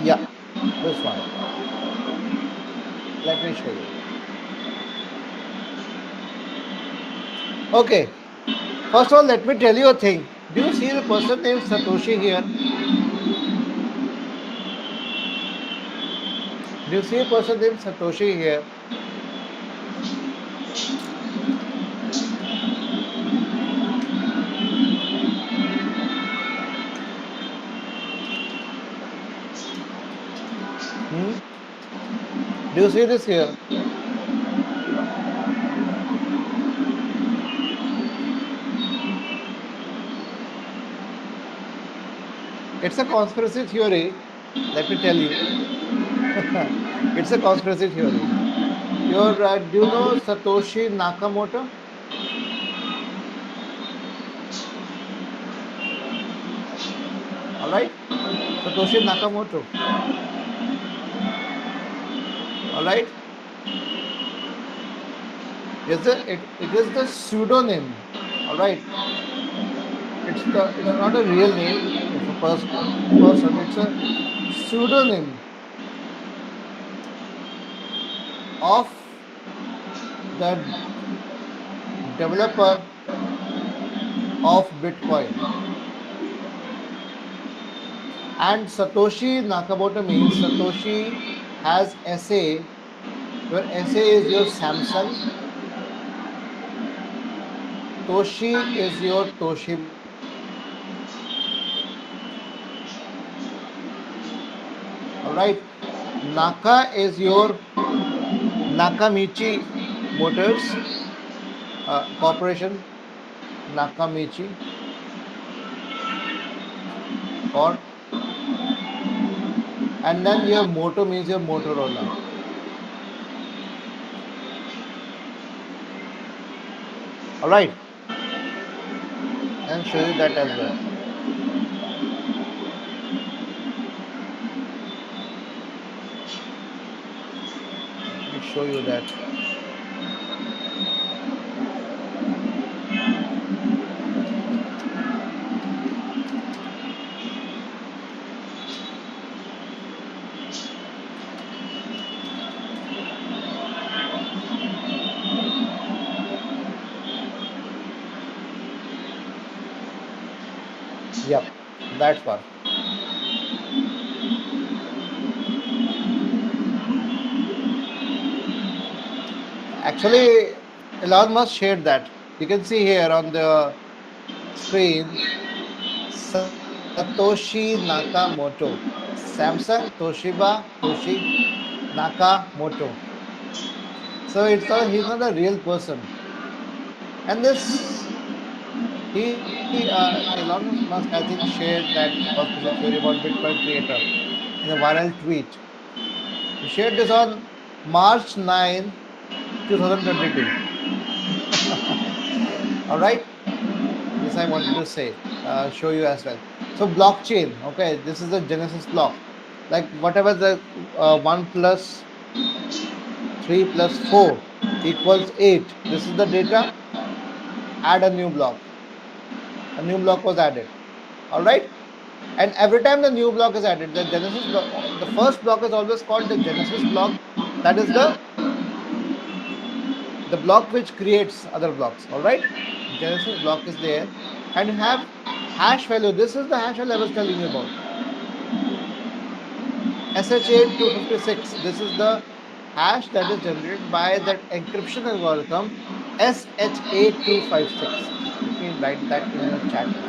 S2: Yeah, this one. Let me show you. Okay, first of all, let me tell you a thing. Do you see the person named Satoshi here? Do you see a person named Satoshi here? Hmm? Do you see this here? It's a conspiracy theory. Let me tell you. It's a conspiracy theory. Do you know Satoshi Nakamoto? All right. Satoshi Nakamoto. All right. It is the pseudonym. All right. It's not a real name of a person. It's a pseudonym of the developer of Bitcoin. And Satoshi Nakamoto means Satoshi has SA. Your SA is your Samsung. Toshi is your Toshiba. All right. Naka is your Nakamichi Motors Corporation. Nakamichi Corp. And then your Moto means your Motorola. All right. And show you that as well. Let me show you that. Yep, that's what. Actually, Elon Musk shared that. You can see here on the screen Satoshi Nakamoto. Samsung, Toshiba, Toshi, Nakamoto. So he's not a real person. And this Elon Musk I think shared that conspiracy theory about Bitcoin creator in a viral tweet. He shared this on March 9, 2022. All right, this I wanted to say, show you as well. So blockchain, okay, this is the Genesis block. Like whatever the 1 plus 3 plus 4 equals 8. This is the data. Add a new block. A new block was added. All right. And every time the new block is added, the Genesis block, the first block is always called the Genesis block. That is the block which creates other blocks. All right. Genesis block is there, and you have hash value. This is the hash value I was telling you about. SH8256. This is the hash that is generated by that encryption algorithm SH8256. Let me write that in your chat as well.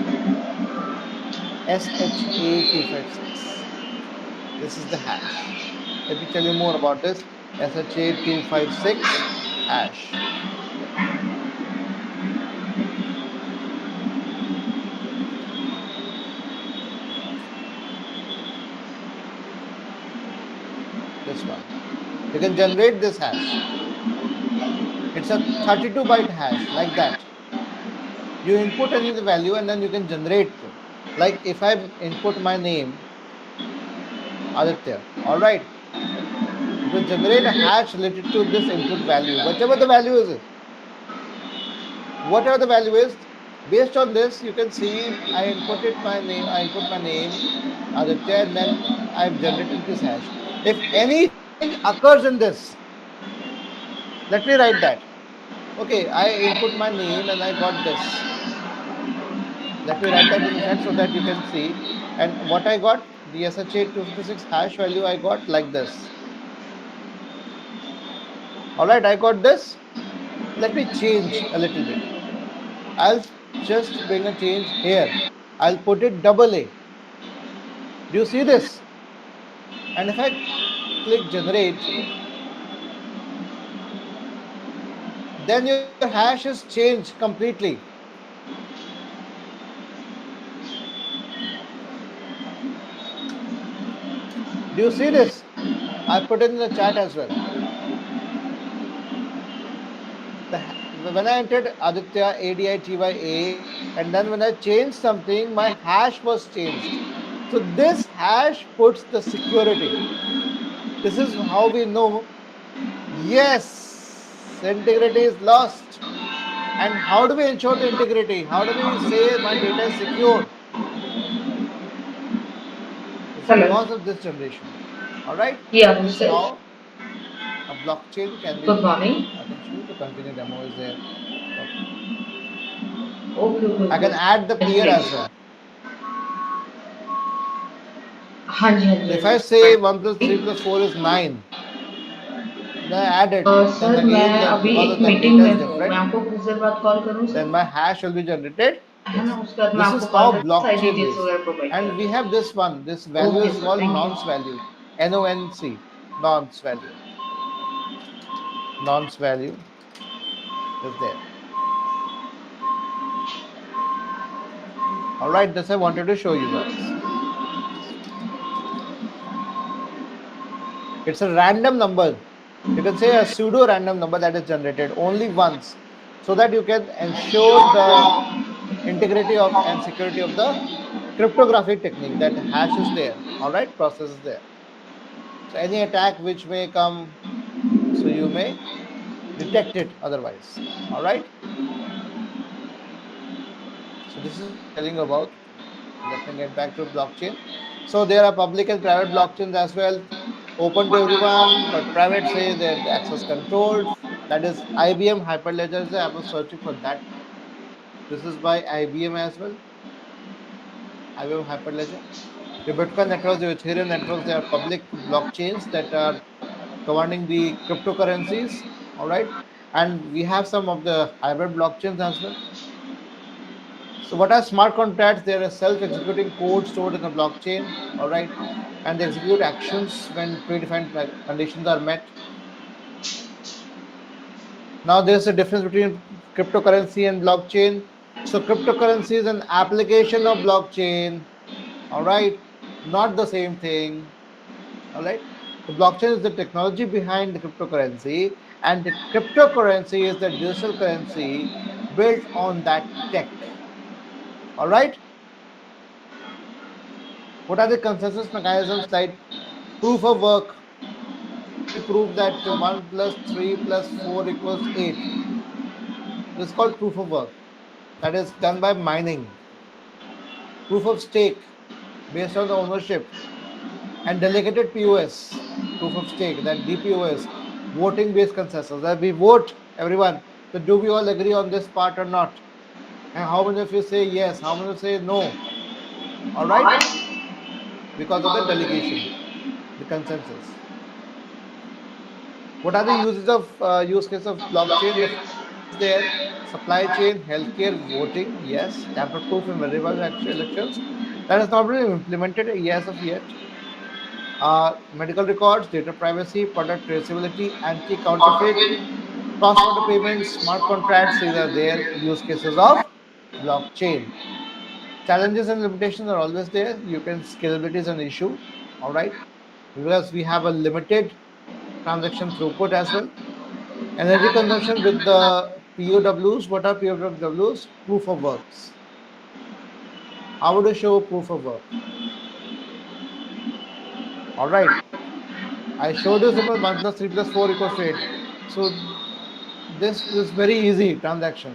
S2: SHA256. This is the hash. Let me tell you more about this. SHA256 hash. This one. You can generate this hash. It's a 32-byte hash, like that. You input any value and then you can generate. Like if I input my name, Aditya, all right, it will generate a hash related to this input value, whatever the value is. Whatever the value is, based on this, you can see I input my name, Aditya, and then I've generated this hash. If anything occurs in this, let me write that. Okay, I input my name and I got this. Let me write that in the chat so that you can see. And what I got, the SHA256 hash value I got like this. All right, I got this. Let me change a little bit. I'll just bring a change here. I'll put it double A. Do you see this? And if I click generate, then your hash is changed completely. Do you see this? I put it in the chat as well. When I entered Aditya ADITYA, and then when I changed something, my hash was changed. So this hash puts the security. This is how we know, yes, integrity is lost. And how do we ensure the integrity? How do we say my data is secure? It's
S1: Hello.
S2: because of this generation. All right.
S1: Yeah,
S2: This is
S1: Mr.
S2: how a blockchain can be
S1: Good
S2: built.
S1: morning.
S2: I can show you the continue demo is there. Okay.
S1: Okay, okay,
S2: I can
S1: okay.
S2: add the
S1: Yes,
S2: peer as
S1: please.
S2: well.
S1: हाँ जी, हाँ जी,
S2: So
S1: हाँ
S2: if
S1: ji.
S2: I say 1 plus 3
S1: Right.
S2: plus 4 is 9, then I add it. Then
S1: sir
S2: again,
S1: मैं
S2: the
S1: अभी
S2: because
S1: एक
S2: of the
S1: meeting
S2: data is
S1: में हूँ, मैं
S2: different,
S1: आपको कुछ देर बाद कॉल करूँ
S2: then
S1: sir?
S2: my hash will be generated.
S1: है ना,
S2: Yes.
S1: उसके बाद मैं
S2: This
S1: आपको
S2: is
S1: कॉल
S2: how
S1: करके सारी
S2: blockchain
S1: डिटेल्स
S2: is.
S1: वगैरह प्रोवाइड
S2: And we
S1: करूँगी.
S2: have this one. This value
S1: okay
S2: is
S1: sir,
S2: called
S1: thank
S2: nonce
S1: you.
S2: value. NONC. Nonce value. Nonce value is there. All right. This I wanted to show you guys. It's a random number. You can say a pseudo random number that is generated only once, so that you can ensure the integrity of and security of the cryptographic technique. That hash is there. All right, process is there. So any attack which may come, so you may detect it otherwise. All right. So this is what I was telling about. Let me get back to blockchain. So there are public and private blockchains as well, open to everyone, but private say that the access controlled. That is IBM Hyperledger. I was searching for that. This is by IBM as well. IBM Hyperledger. Your Bitcoin networks, your Ethereum networks, they are public blockchains that are governing the cryptocurrencies. All right. And we have some of the hybrid blockchains as well. So what are smart contracts? They are a self-executing code stored in the blockchain. All right. And they execute actions when predefined conditions are met. Now there's a difference between cryptocurrency and blockchain. So cryptocurrency is an application of blockchain. All right. Not the same thing. All right. The blockchain is the technology behind the cryptocurrency, and the cryptocurrency is the digital currency built on that tech. All right. What are the consensus mechanisms like proof of work? How do we prove that 1 plus 3 plus 4 equals 8? This is called proof of work. That is done by mining. Proof of stake based on the ownership, and delegated POS, proof of stake, that DPoS, voting based consensus, that we vote everyone. So do we all agree on this part or not? And how many of you say yes? How many say no? All right, because of the delegation, the consensus. What are the uses of use case of blockchain? The first one is there: supply chain, healthcare, voting. Yes, tamper-proof and verified elections. That has not been implemented yes of yet. Medical records, data privacy, product traceability, anti-counterfeit, cross-border payments, smart contracts. These are their use cases of blockchain. Challenges and limitations are always there. You can scalability is an issue, all right, because we have a limited transaction throughput as well. Energy consumption with the POWs. What are POWs? Proof of works. How would you show proof of work? All right. I showed you simple 1 plus 3 plus 4 equals to 8. So this is very easy transaction.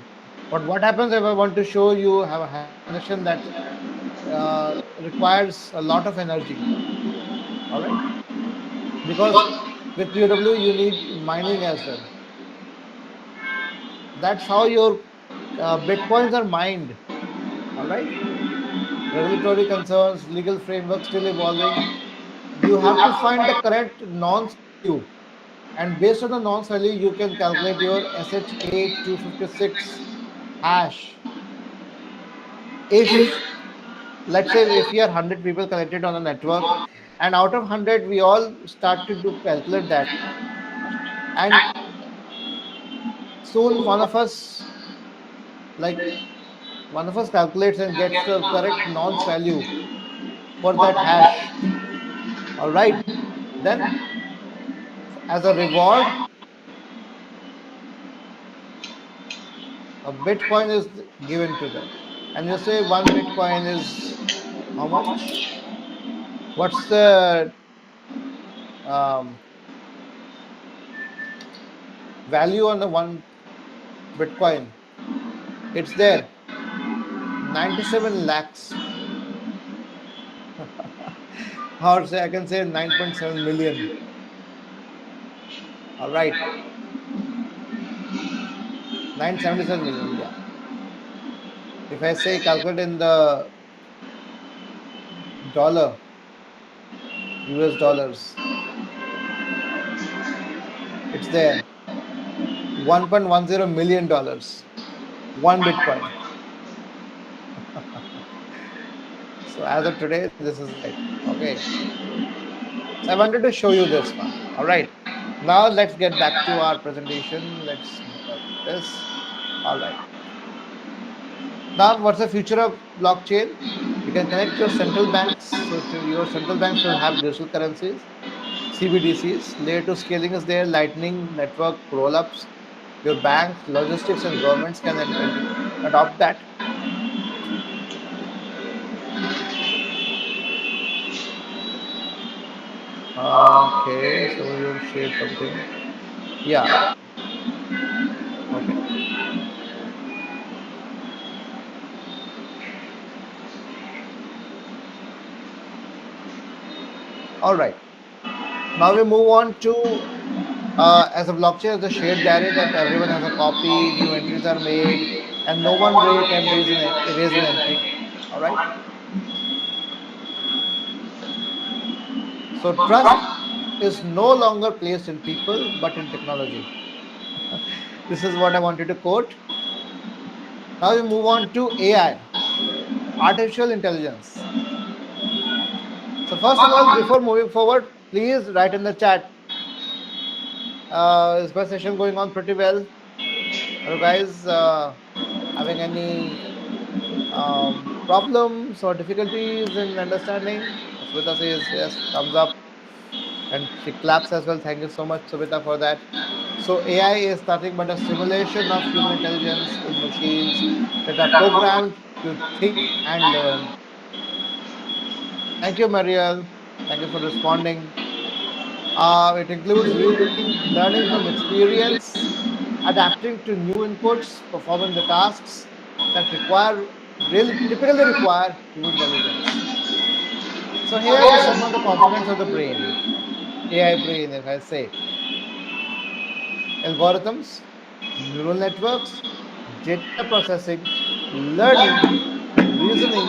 S2: But what happens if I want to show you have a hash transaction that requires a lot of energy? All right. Because with POW you need mining as well. That's how your bitcoins are mined. All right. Regulatory concerns, legal framework still evolving. You have to find the correct nonce value, and based on the nonce value you can calculate your SHA-256 hash. If, let's say, if we are 100 people connected on a network, and out of 100 we all start to do calculate that, and soon like one of us calculates and gets the correct nonce value for that hash. All right, then as a reward a bitcoin is given to them. And you say one bitcoin is how much? What's the um, value on the one bitcoin? It's there, 97 lakhs. Or say I can say 9.7 million. All right, 977 million. Yeah. If I say calculate in the dollar, US dollars, it's there, $1.10 million. One bitcoin. So as of today, this is right. Okay. So I wanted to show you this one. All right. Now let's get back to our presentation. Let's move on with this. All right. Now, what's the future of blockchain? You can connect your central banks. So your central banks should have digital currencies, CBDCs. Layer 2 scaling is there. Lightning network roll-ups. Your banks, logistics, and governments can adopt that. Okay. So you shared something. Yeah. Okay. All right. Now we move on to as a blockchain as a shared diary that everyone has a copy, new entries are made, and no one can erase an entry. All right. So trust is no longer placed in people but in technology. This is what I wanted to quote. Now we move on to AI, artificial intelligence. So first of all, before moving forward, please write in the chat. Is my session going on pretty well? Are you guys having any problems or difficulties in understanding? Sveta says yes, thumbs up, and she claps as well. Thank you so much, Sveta, for that. So AI is nothing but a simulation of human intelligence in machines that are programmed to think and learn. Thank you, Mariel. Thank you for responding. It includes learning from experience, adapting to new inputs, performing the tasks that typically require human intelligence. So here are some of the components of the brain, AI brain, if I say algorithms, neural networks, data processing, learning, reasoning,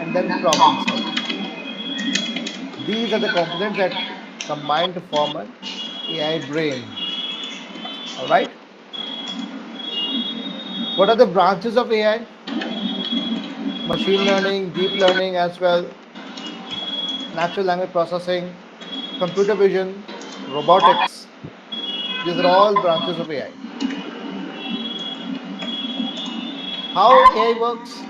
S2: and then problem solving. These are the components that combine to form an AI brain. All right. What are the branches of AI? Machine learning, deep learning as well, natural language processing, computer vision, robotics. These are all branches of AI. How AI works?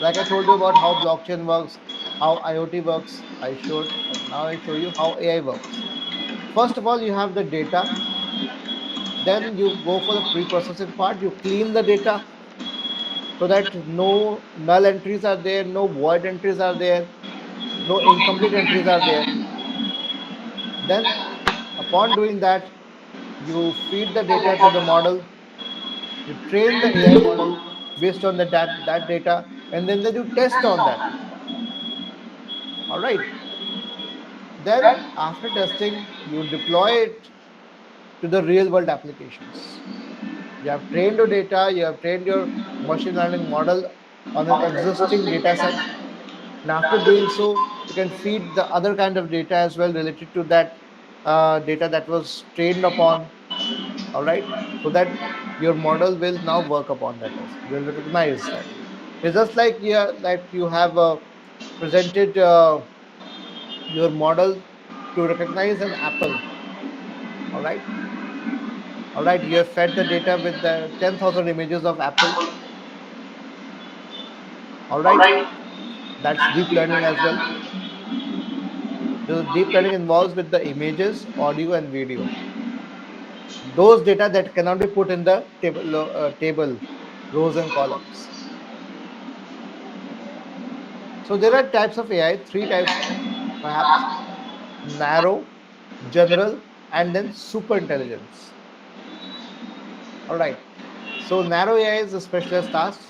S2: Like I told you about how blockchain works, how IoT works, I showed. Now I show you how AI works. First of all, you have the data. Then you go for the pre-processing part. You clean the data so that no null entries are there, no void entries are there, no incomplete entries are there. Then, upon doing that, you feed the data to the model, you train the AI model based on that data, and then they do test on that. All right. Then, after testing, you deploy it to the real world applications. You have trained your data, you have trained your machine learning model on an existing data set. And after doing so, you can feed the other kind of data as well related to that data that was trained upon. All right. So that your model will now work upon that as will recognize that. It's just like, yeah, like you have presented your model to recognize an apple. All right. All right. You have fed the data with the 10,000 images of apple. All right. That's deep learning as well. The deep learning involves with the images, audio, and video. Those data that cannot be put in the table rows and columns. So there are types of AI, three types perhaps: narrow, general, and then super intelligence. All right. So narrow AI is a specialized tasks,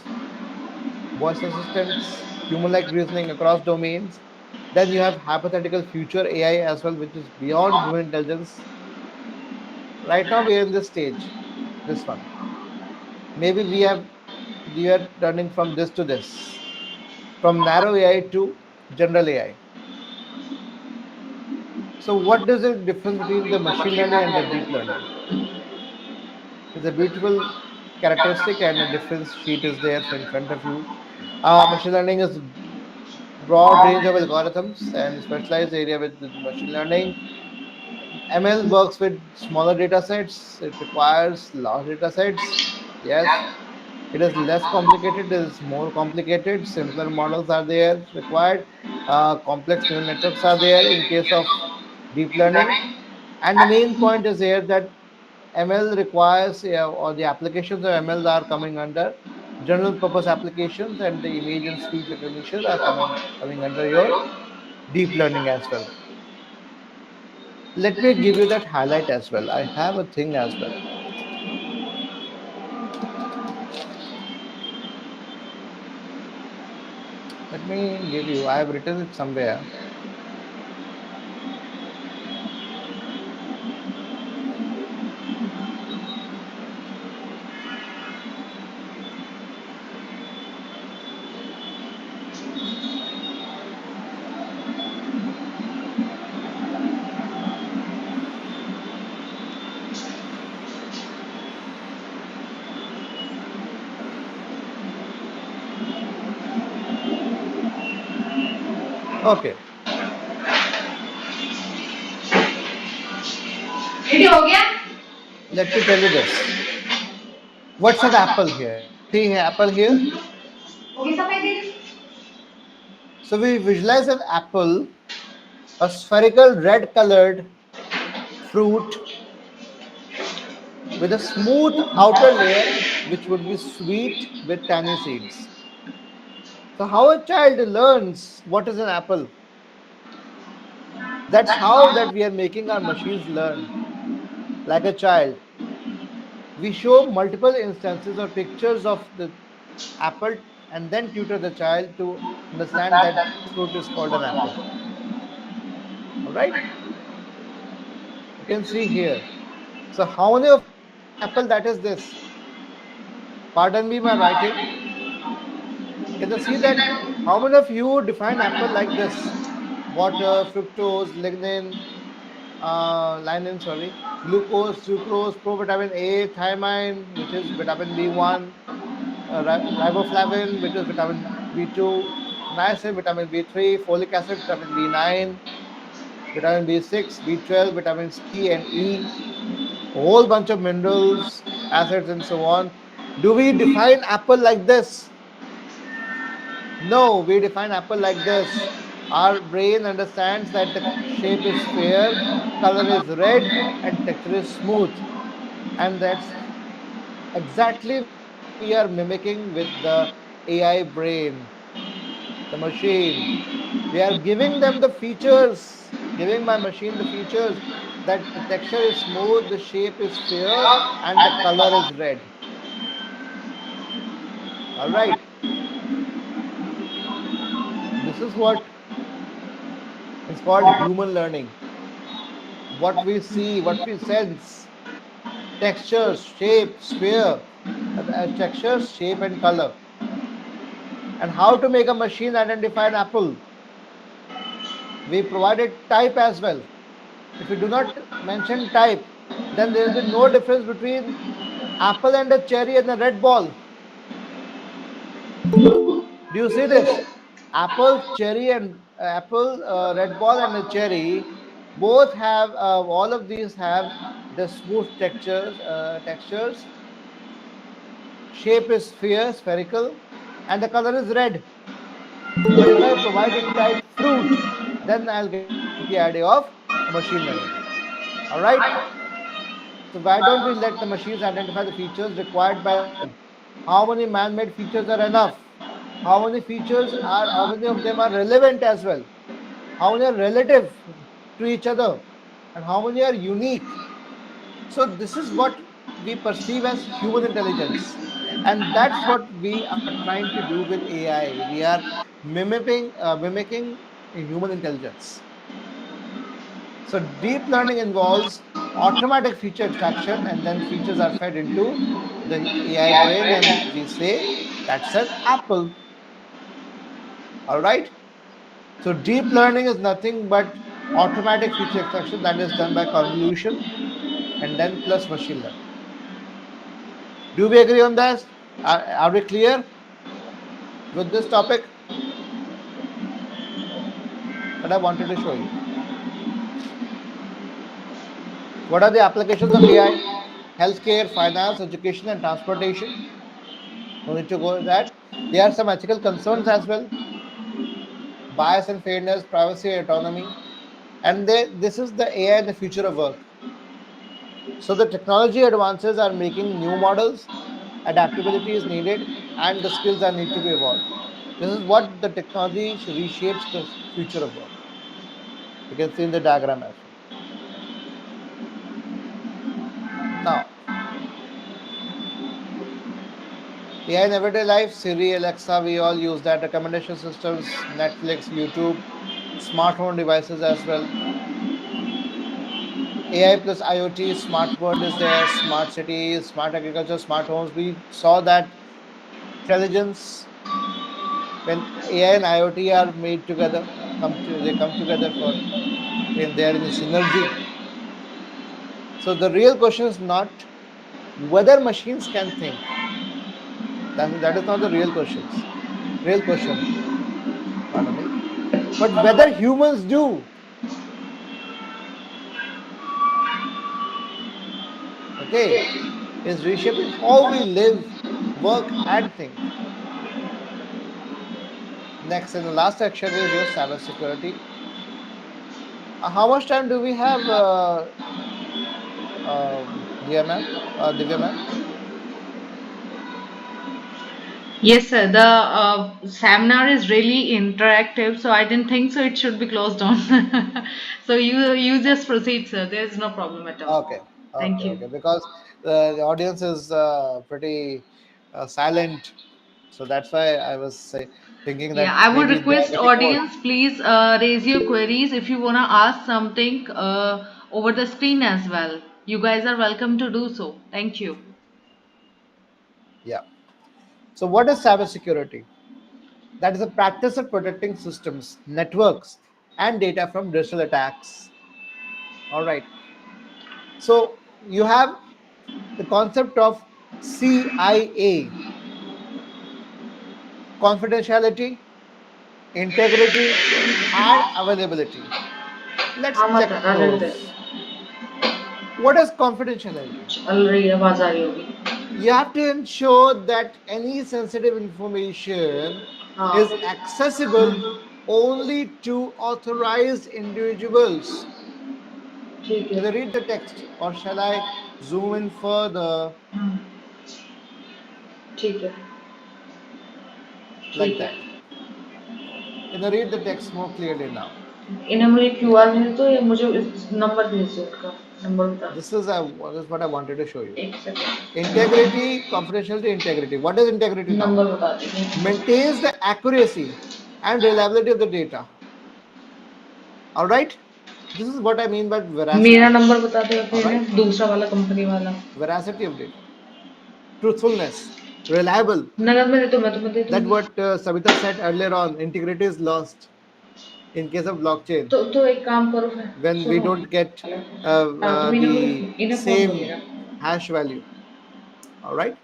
S2: voice assistants, human-like reasoning across domains. Then you have hypothetical future AI as well, which is beyond human intelligence. Right now we are in this stage, this one. Maybe we are turning from this to this, from narrow AI to general AI. So what is the difference between the machine learning and the deep learning? It's a beautiful characteristic and a difference sheet is there in front of you. Machine learning is broad range of algorithms and specialized area with machine learning. ML works with smaller data sets. It requires large data sets. Yes, it is less complicated. It is more complicated. Simpler models are there required. Complex neural networks are there in case of deep learning. And the main point is here that ML requires, or the applications of ML are coming under general purpose applications, and the image and speech recognition are coming under your deep learning as well. Let me give you that highlight as well. I have a thing as well. Let me give you, I have written it somewhere. Okay,
S1: ready हो गया?
S2: let me tell you this. What's an apple here? Can you see apple here?
S1: Okay सब दे दे.
S2: So we visualize an apple, a spherical red colored fruit with a smooth outer layer which would be sweet with tiny seeds. So how a child learns what is an apple? That's how that we are making our machines learn like a child. We show multiple instances or pictures of the apple and then tutor the child to understand that this fruit is called an apple. All right, you can see here. So how many of you define apple that is this? Pardon me my writing. Can you see that? How many of you define apple like this? Water, fructose, lignin, linin, sorry, glucose, sucrose, provitamin A, thiamine, which is vitamin B1, riboflavin, which is vitamin B2, niacin, vitamin B3, folic acid, vitamin B9, vitamin B6, B12, vitamin C and E, a whole bunch of minerals, acids, and so on. Do we define apple like this? No, we define apple like this. Our brain understands that the shape is fair, color is red, and texture is smooth. And that's exactly what we are mimicking with the AI brain, the machine. We are giving them the features, giving my machine the features that the texture is smooth, the shape is fair, and the color is red. All right. This is what is called human learning. What we see, what we sense, textures, shape, sphere, textures, shape, and color. And how to make a machine identify an apple. We provided type as well. If you do not mention type, then there will be no difference between apple and a cherry and a red ball. Do you see this? Apple, cherry, and apple, red ball, and a cherry both have all of these have the smooth textures. Shape is sphere, spherical, and the color is red. But if I provide it type fruit, then I'll get the idea of machine learning. All right. So why don't we let the machines identify the features required by them? How many man-made features are enough? How many of them are relevant as well? How many are relative to each other? And how many are unique? So this is what we perceive as human intelligence. And that's what we are trying to do with AI. We are mimicking human intelligence. So deep learning involves automatic feature extraction and then features are fed into the AI brain and we say that's an apple. All right. So deep learning is nothing but automatic feature extraction that is done by convolution and then plus machine learning. Do we agree on that? Are we clear with this topic that I wanted to show you? What are the applications of AI? Healthcare, finance, education, and transportation. No need to go into that. There are some ethical concerns as well: bias and fairness, privacy and autonomy. And this is the AI and the future of work. So the technology advances are making new models, adaptability is needed, and the skills are need to be evolved. This is what the technology reshapes the future of work. You can see in the diagram as well. Now, AI in everyday life, Siri, Alexa, we all use that. Recommendation systems, Netflix, YouTube, smart home devices as well. AI plus IoT, smart world is there, smart cities, smart agriculture, smart homes. We saw that intelligence when AI and IoT are made together, they come together for when they are in synergy. So the real question is not whether machines can think. That is not the real questions. Real question, pardon me. but whether humans do. Okay, is reshaping how we live, work, and think. Next, in the last section is your cybersecurity. How much time do we have, dear ma'am, Divya ma'am?
S1: Yes, sir. The seminar is really interactive, so I didn't think so. It should be closed on. So you just proceed, sir. There is no problem at all.
S2: Okay,
S1: Thank
S2: okay,
S1: you.
S2: okay. Because the audience is pretty silent, so that's why I was thinking
S1: Yeah,
S2: that
S1: I would
S2: maybe they are
S1: request
S2: getting bored.
S1: audience, please raise your queries if you wanna ask something over the screen as well. You guys are welcome to do so. Thank you.
S2: Yeah. So, what is cybersecurity? That is a practice of protecting systems, networks, and data from digital attacks. All right. So, you have the concept of CIA: confidentiality, integrity, and availability. Let's
S1: हाँ मत
S2: check
S1: रहने दे
S2: those. What is confidentiality?
S1: चल रही है आवाज आ रही होगी
S2: You have to ensure that any sensitive information
S1: हाँ
S2: is accessible only to authorized individuals.
S1: ठीक है
S2: Can I read the text or shall I zoom in further
S1: हम्म, ठीक है
S2: like
S1: ठीक है
S2: that? Can I read the text more clearly now?
S1: इन्हें मुझे
S2: Yeah.
S1: QR भेज दो या मुझे नंबर भेज दो उसका नंबर बता
S2: This is what I wanted to show you.
S1: एक second
S2: Integrity, confidentiality, integrity. What is integrity now?
S1: Number बता दीजिए
S2: Maintains the accuracy and reliability of the data. All right? This is what I mean by
S1: मेरा
S2: veracity.
S1: Number बता दो
S2: All
S1: फिर
S2: right?
S1: इन्हें दूसरा वाला कंपनी वाला
S2: Veracity of data, truthfulness, reliable.
S1: नगद में दे तो मैं तुम्हें दे
S2: That
S1: दूंगी
S2: what Savita said earlier on, integrity is lost in case of blockchain
S1: तो एक काम करो फिर
S2: when we
S1: सुनो
S2: don't get
S1: हेलो हाँ तुम
S2: the
S1: इन्हें फोन दो
S2: same
S1: मेरा
S2: hash value. All right.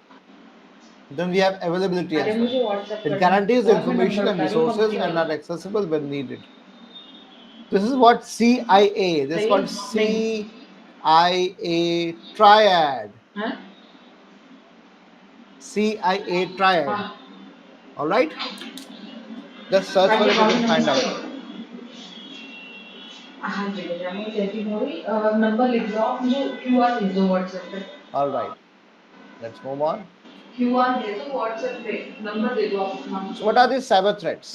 S2: Then we have availability
S1: अरे
S2: as well.
S1: मुझे व्हाट्सएप
S2: It
S1: करना
S2: guarantees
S1: यार मैं
S2: information
S1: नंबर
S2: and
S1: बता रही हूँ
S2: resources
S1: कंपनी
S2: and
S1: वाला
S2: are accessible when needed. This is what CIA. This is
S1: सही है
S2: called
S1: नहीं
S2: CIA triad.
S1: हाँ
S2: CIA triad.
S1: हाँ
S2: All right. Just search for
S1: ताकि
S2: it. You
S1: भाभी
S2: can find
S1: नमस्ते
S2: out.
S1: हाँ जी बेटा मैं कहती हूँ भाभी नंबर लिख लो आप मुझे क्यूआर भेज दो व्हाट्सएप पे
S2: All right. Let's move on.
S1: QR भेज दो व्हाट्सएप पे नंबर दे दो आप अपना
S2: So,
S1: मुझे
S2: what are these cyber threats?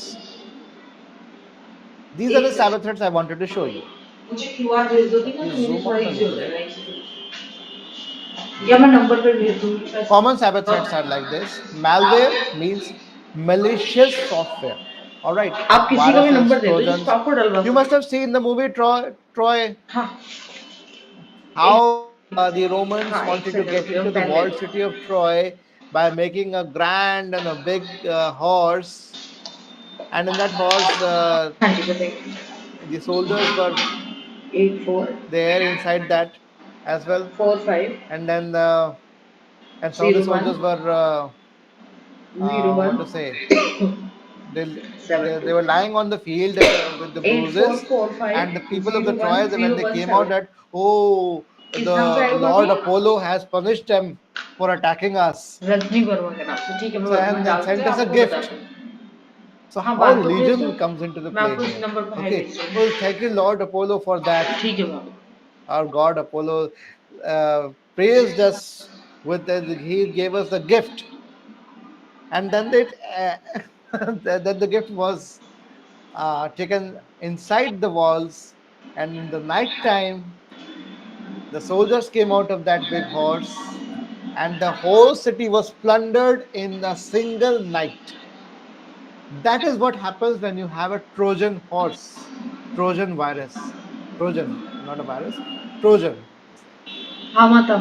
S2: These are the
S1: एक
S2: cyber
S1: second
S2: threats I wanted to show you.
S1: मुझे क्यूआर भेज दोगी
S2: Let
S1: ना
S2: me
S1: तो मुझे
S2: zoom
S1: थोड़ा
S2: out a
S1: इजी हो
S2: little
S1: जाएगा
S2: bit.
S1: एक सेकंड या मैं नंबर पे भेज दूंगी पैसे
S2: Common cyber threats are like this. Malware means malicious software. All right.
S1: आप किसी का भी
S2: Viruses,
S1: नंबर दे दो जिसको
S2: trojans.
S1: आपको डलवा
S2: You must
S1: सके
S2: have seen the movie Troy,
S1: हाँ एक
S2: how the Romans
S1: हाँ एक
S2: wanted to
S1: सेकंड
S2: get
S1: रुकिए
S2: into
S1: मैं
S2: the
S1: पेन ले
S2: walled
S1: लूँ
S2: city of Troy by making a grand and a big horse. And in that horse,
S1: हाँ जी बताइए
S2: the soldiers were
S1: 84
S2: there inside that as well.
S1: 45
S2: And then and some of the
S1: 01
S2: soldiers were what
S1: 01
S2: to say, they
S1: 72
S2: were lying on the field with the bruises, and the people of the Troy, when they came out,
S1: 8445017
S2: that, oh,
S1: किस नाम से
S2: the
S1: आएगा
S2: Lord
S1: भाभी
S2: Apollo has punished them for attacking us,
S1: Rajni Verma के नाम से ठीक है
S2: so
S1: मैं
S2: and
S1: डाल के
S2: sent us a
S1: आपको बता
S2: gift.
S1: दूँ
S2: So
S1: हाँ
S2: how
S1: बात तो भेज दो
S2: religion comes into the
S1: मैं
S2: play
S1: आपको इस
S2: here.
S1: नंबर पर हाई
S2: Okay,
S1: भेज रही
S2: well, thank you, Lord Apollo, for that.
S1: हूँ ठीक है भाभी
S2: Our God Apollo praised us with he gave us the gift, and then then the gift was taken inside the walls, and in the night time the soldiers came out of that big horse, and the whole city was plundered in a single night. That is what happens when you have a Trojan horse, Trojan virus, Trojan, not a virus, Trojan.
S1: हाँ माता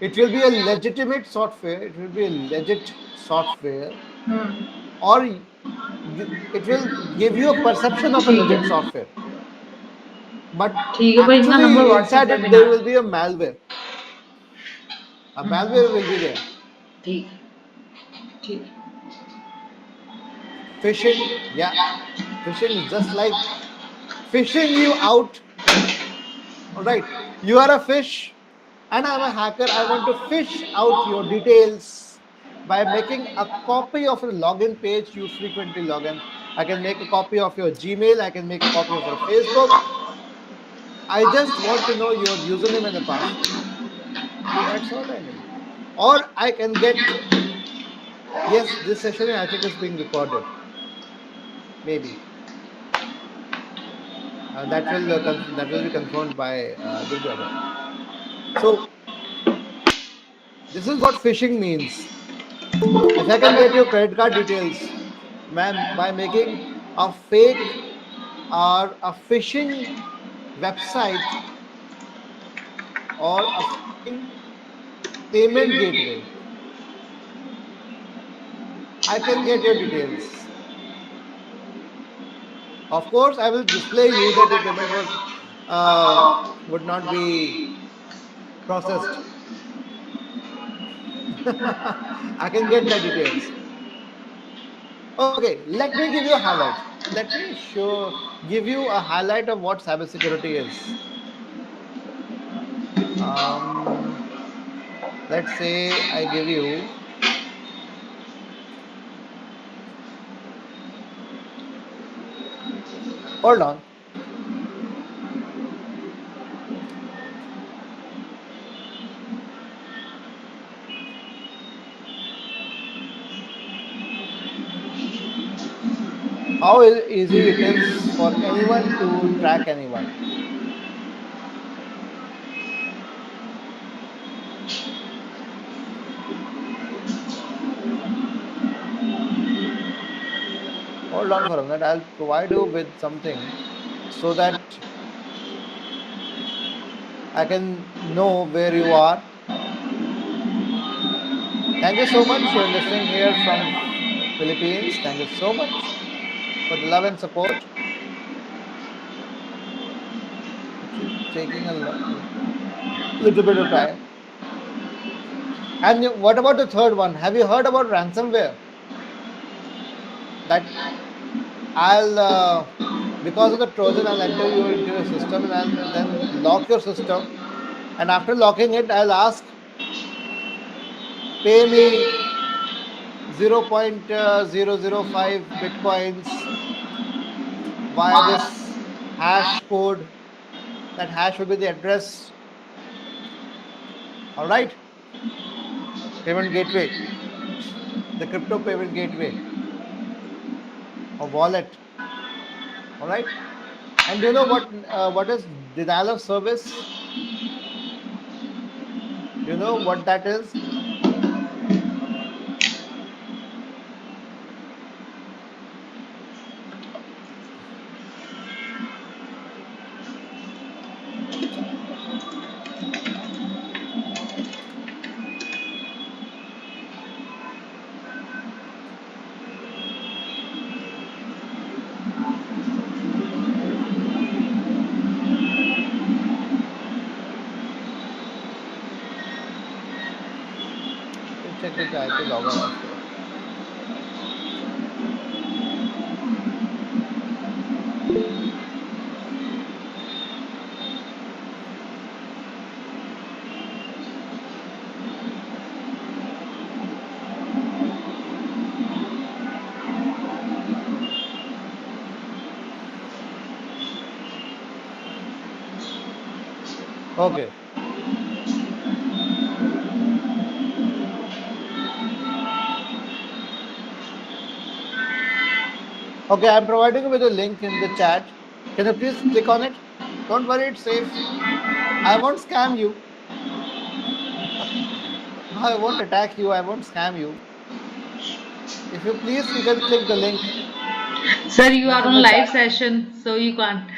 S2: It will be a legitimate software, it will be a legit software,
S1: hmm
S2: or it will give you a perception of a
S1: ठीक
S2: legit
S1: है
S2: software, but
S1: ठीक है भाई इनका number
S2: actually
S1: WhatsApp
S2: inside
S1: पे
S2: it
S1: भी ना
S2: there will be a malware will be there.
S1: ठीक ठीक
S2: Phishing, yeah, Phishing is just like fishing you out. All right. You are a fish and I'm a hacker. I want to fish out your details by making a copy of a login page you frequently log in. I can make a copy of your Gmail. I can make a copy of your Facebook. I just want to know your username and the password. That's all I need. Or I can get, yes, this session I think is being recorded. Maybe that will be confirmed by Divya then. So this is what phishing means. If I can get your credit card details, ma'am, by making a fake or a phishing website or a phishing payment gateway, I can get your details. Of course, I will display you that your payment was would not be processed. I can get the details. Okay, let me give you a highlight. Let me give you a highlight of what cybersecurity is. Um, let's say I give you. Hold on. How easy it is for anyone to track anyone. Hold on for a minute. I'll provide you with something so that I can know where you are. Thank you so much. You're listening here from Philippines. Thank you so much for the love and support. It is taking a little bit of time. And what about the third one? Have you heard about ransomware? That I'll because of the Trojan, I'll enter you into your system and I'll then lock your system. And after locking it, I'll ask, pay me 0.005 bitcoins via this hash code. That hash will be the address. All right, payment gateway, the crypto payment gateway or wallet. All right, and do you know what is denial of service? Do you know what that is? You can check with the IP logger as well. Okay. Okay, I'm providing you with a link in the chat. Can you please click on it? Don't worry, it's safe. I won't scam you. I won't attack you. I won't scam you. If you please, you can click the link
S1: Sir, you
S2: that's
S1: are
S2: in
S1: on
S2: the
S1: live
S2: chat.
S1: session, so you can't.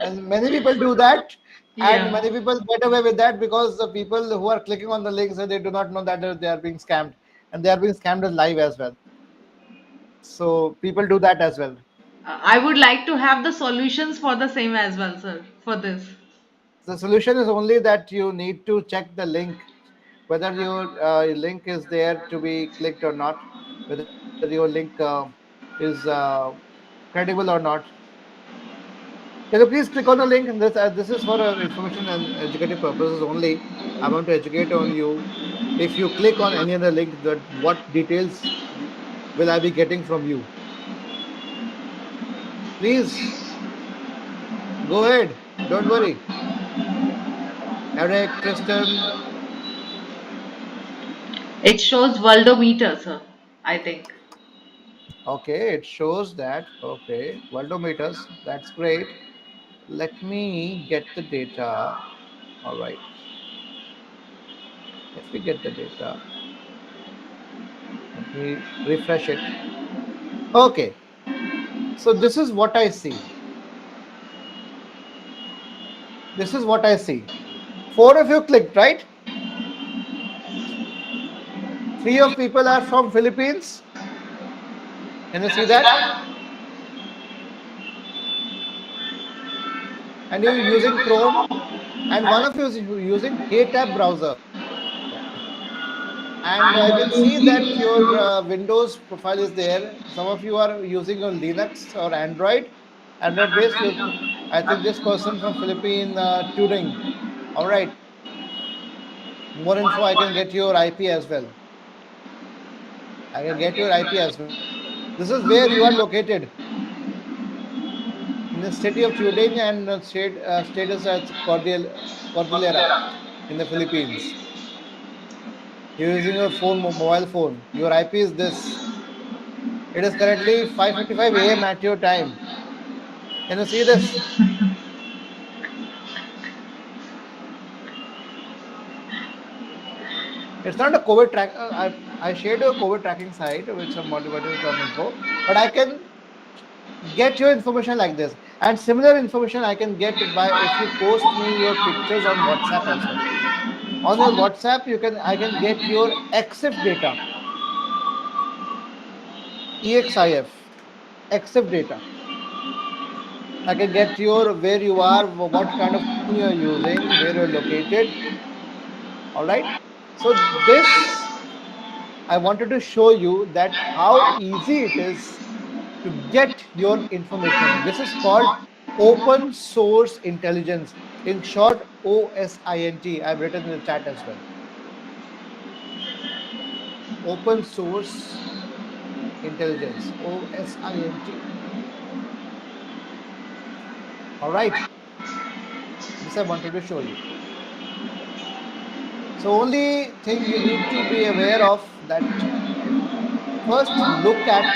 S2: And many people do that, and
S1: Yeah.
S2: many people get away with that because the people who are clicking on the links they do not know that they are being scammed, and they are being scammed as live as well. So people do that as well.
S1: I would like to have the solutions for the same as well, sir, for this.
S2: The solution is only that you need to check the link, whether your link is there to be clicked or not, whether your link is credible or not. Can you please click on the link? And this is for information and educative purposes only. I want to educate on you. If you click on any other link, that what details will I be getting from you? Please go ahead. Don't worry. Eric, Tristan.
S1: It shows worldometer, sir, I think.
S2: Okay, it shows that. Okay, worldometers. That's great. Let me get the data. All right. Let me get the data. Let me refresh it. Okay. So this is what I see. This is what I see. Four of you clicked, right? Three of people are from Philippines. Can you
S1: Can
S2: see
S1: you see
S2: that?
S1: that?
S2: And you're using Chrome, and one of you is using KTab browser. And I
S1: And
S2: can
S1: I can
S2: see
S1: see
S2: that
S1: that
S2: your
S1: your
S2: Windows profile is there. Some of you are using a Linux or Android
S1: Android
S2: based.
S1: based.
S2: I think
S1: I
S2: this
S1: think this
S2: person
S1: person
S2: from
S1: from
S2: Philippine
S1: Philippines,
S2: Turing. All right. More
S1: more
S2: info. I
S1: info
S2: can
S1: I
S2: get
S1: can
S2: your IP as well. I can get your
S1: get
S2: IP
S1: your
S2: as well.
S1: IP.
S2: This is
S1: This is
S2: where you
S1: where
S2: are
S1: you are
S2: located in the city of Turing and status as Cordillera
S1: Cordillera
S2: in the
S1: in the
S2: Philippines.
S1: Philippines.
S2: You're using your phone, mobile phone. Your IP is this. It is currently 5:55 a.m. at your time. Can you see this? It's not a COVID track. I shared a COVID tracking site with some motivator.info, but I can get your information like this. And similar information I can get by if you post me your pictures on WhatsApp as well. On your WhatsApp, I can get your EXIF data, EXIF, EXIF data. I can get your where you are, what kind of phone you are using, where you're located. All right. So this I wanted to show you that how easy it is to get your information. This is called open source intelligence. In short, OSINT. I've written in the chat as well. Open source intelligence. OSINT. All right. This I wanted to show you. So only thing you need to be aware of that first look at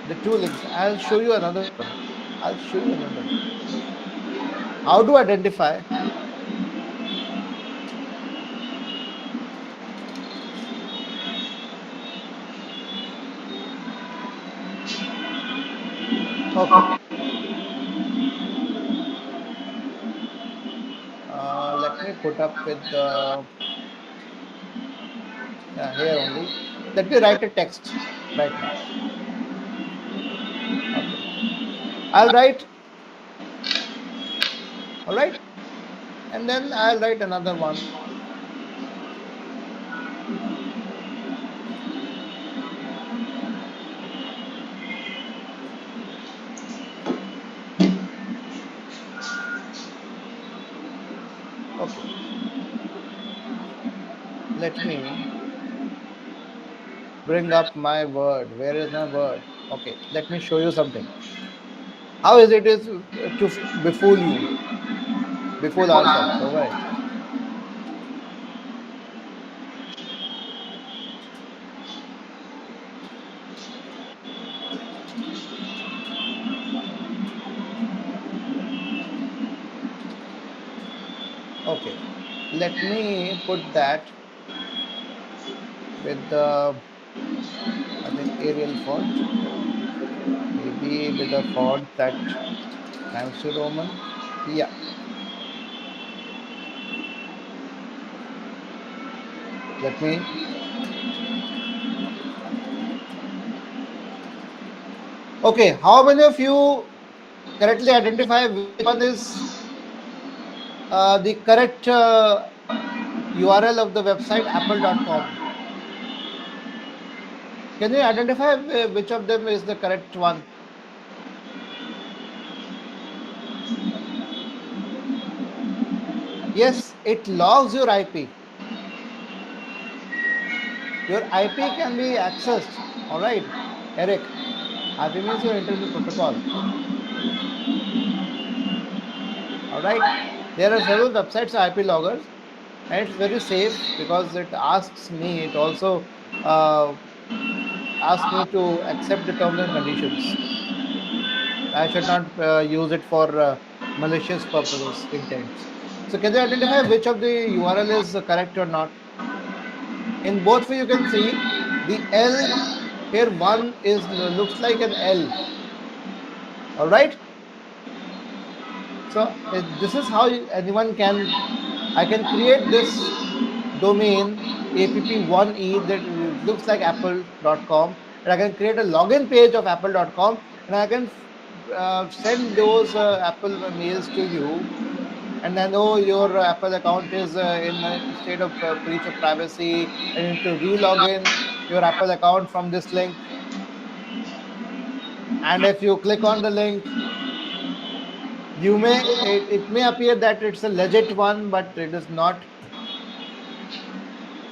S2: the two links. I'll show you another one. I'll show you another. How to identify. Okay. Let me put up with the here only. Let me write a text right now. Okay. I'll write, all right. And then I'll write another one. Okay. Let me bring up my word. Where is my word? Okay. Let me show you something. How is it is to befool you, befool
S1: Before
S2: ourselves.
S1: that,
S2: All right. Okay. Let me put that with the, I think, Arial font. Maybe with a font that Times New Roman. Yeah. Let me. Okay. How many of you correctly identify which one is the correct URL of the website apple.com? Can you identify which of them is the correct one? Yes, it logs your IP. Your IP can be accessed. All right, Eric. IP means your internet protocol. All right. There are several websites IP loggers, and it's very safe because it asks me. It also uh, asks me to accept the terms and conditions. I should not use it for malicious purposes, intents. So, can you identify which of the URL is correct or not? In both way, you can see the L here. One is looks like an L. All right. So this is how anyone can. I can create this domain app1e that looks like apple.com, and I can create a login page of apple.com, and I can send those Apple mails to you, and then oh, your Apple account is in a state of breach of privacy, and you need to re-log in your Apple account from this link. And if you click on the link, it may appear that it's a legit one, but it is not.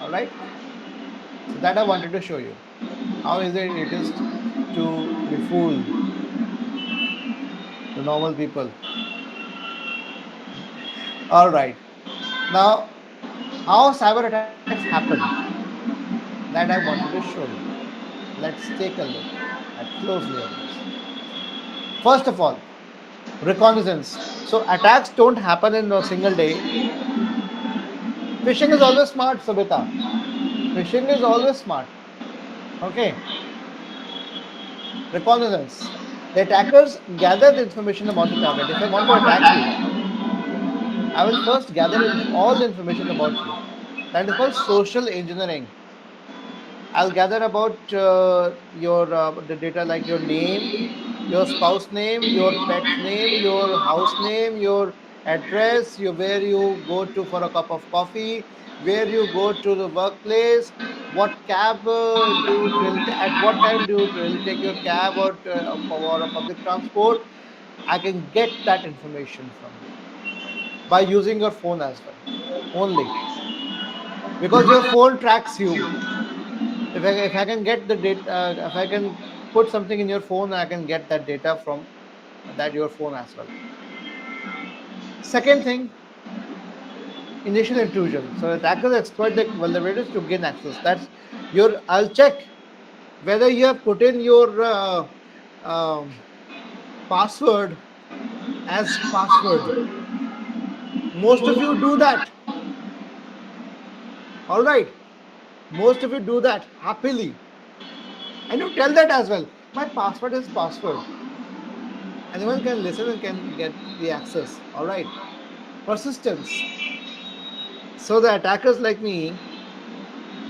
S2: All right. So that I wanted to show you. How is it is to befool the normal people. All right. Now, how cyber attacks happen? That I wanted to show you. Let's take a look at closely on this. First of all, reconnaissance. So attacks don't happen in a single day. Phishing is always smart, Sabita. Phishing is always smart. Okay. Reconnaissance. The attackers gather the information about the target. If I want to attack you, I will first gather all the information about you. That is called social engineering. I'll gather about your the data like your name, your spouse name, your pet's name, your house name, your address, where you go to for a cup of coffee, where you go to the workplace, what cab do you really at what time do you really take your cab or a public transport. I can get that information from you by using your phone as well only because your phone tracks you. If I can get the data, if I can put something in your phone, I can get that data from that your phone as well. Second thing, initial intrusion. So attackers exploit the vulnerabilities to gain access. That's your. I'll check whether you have put in your um, password as password. Most of you do that. All right. Most of you do that happily, and you tell that as well. My password is password. Anyone can listen and can get the access. All right. Persistence. So the attackers like me,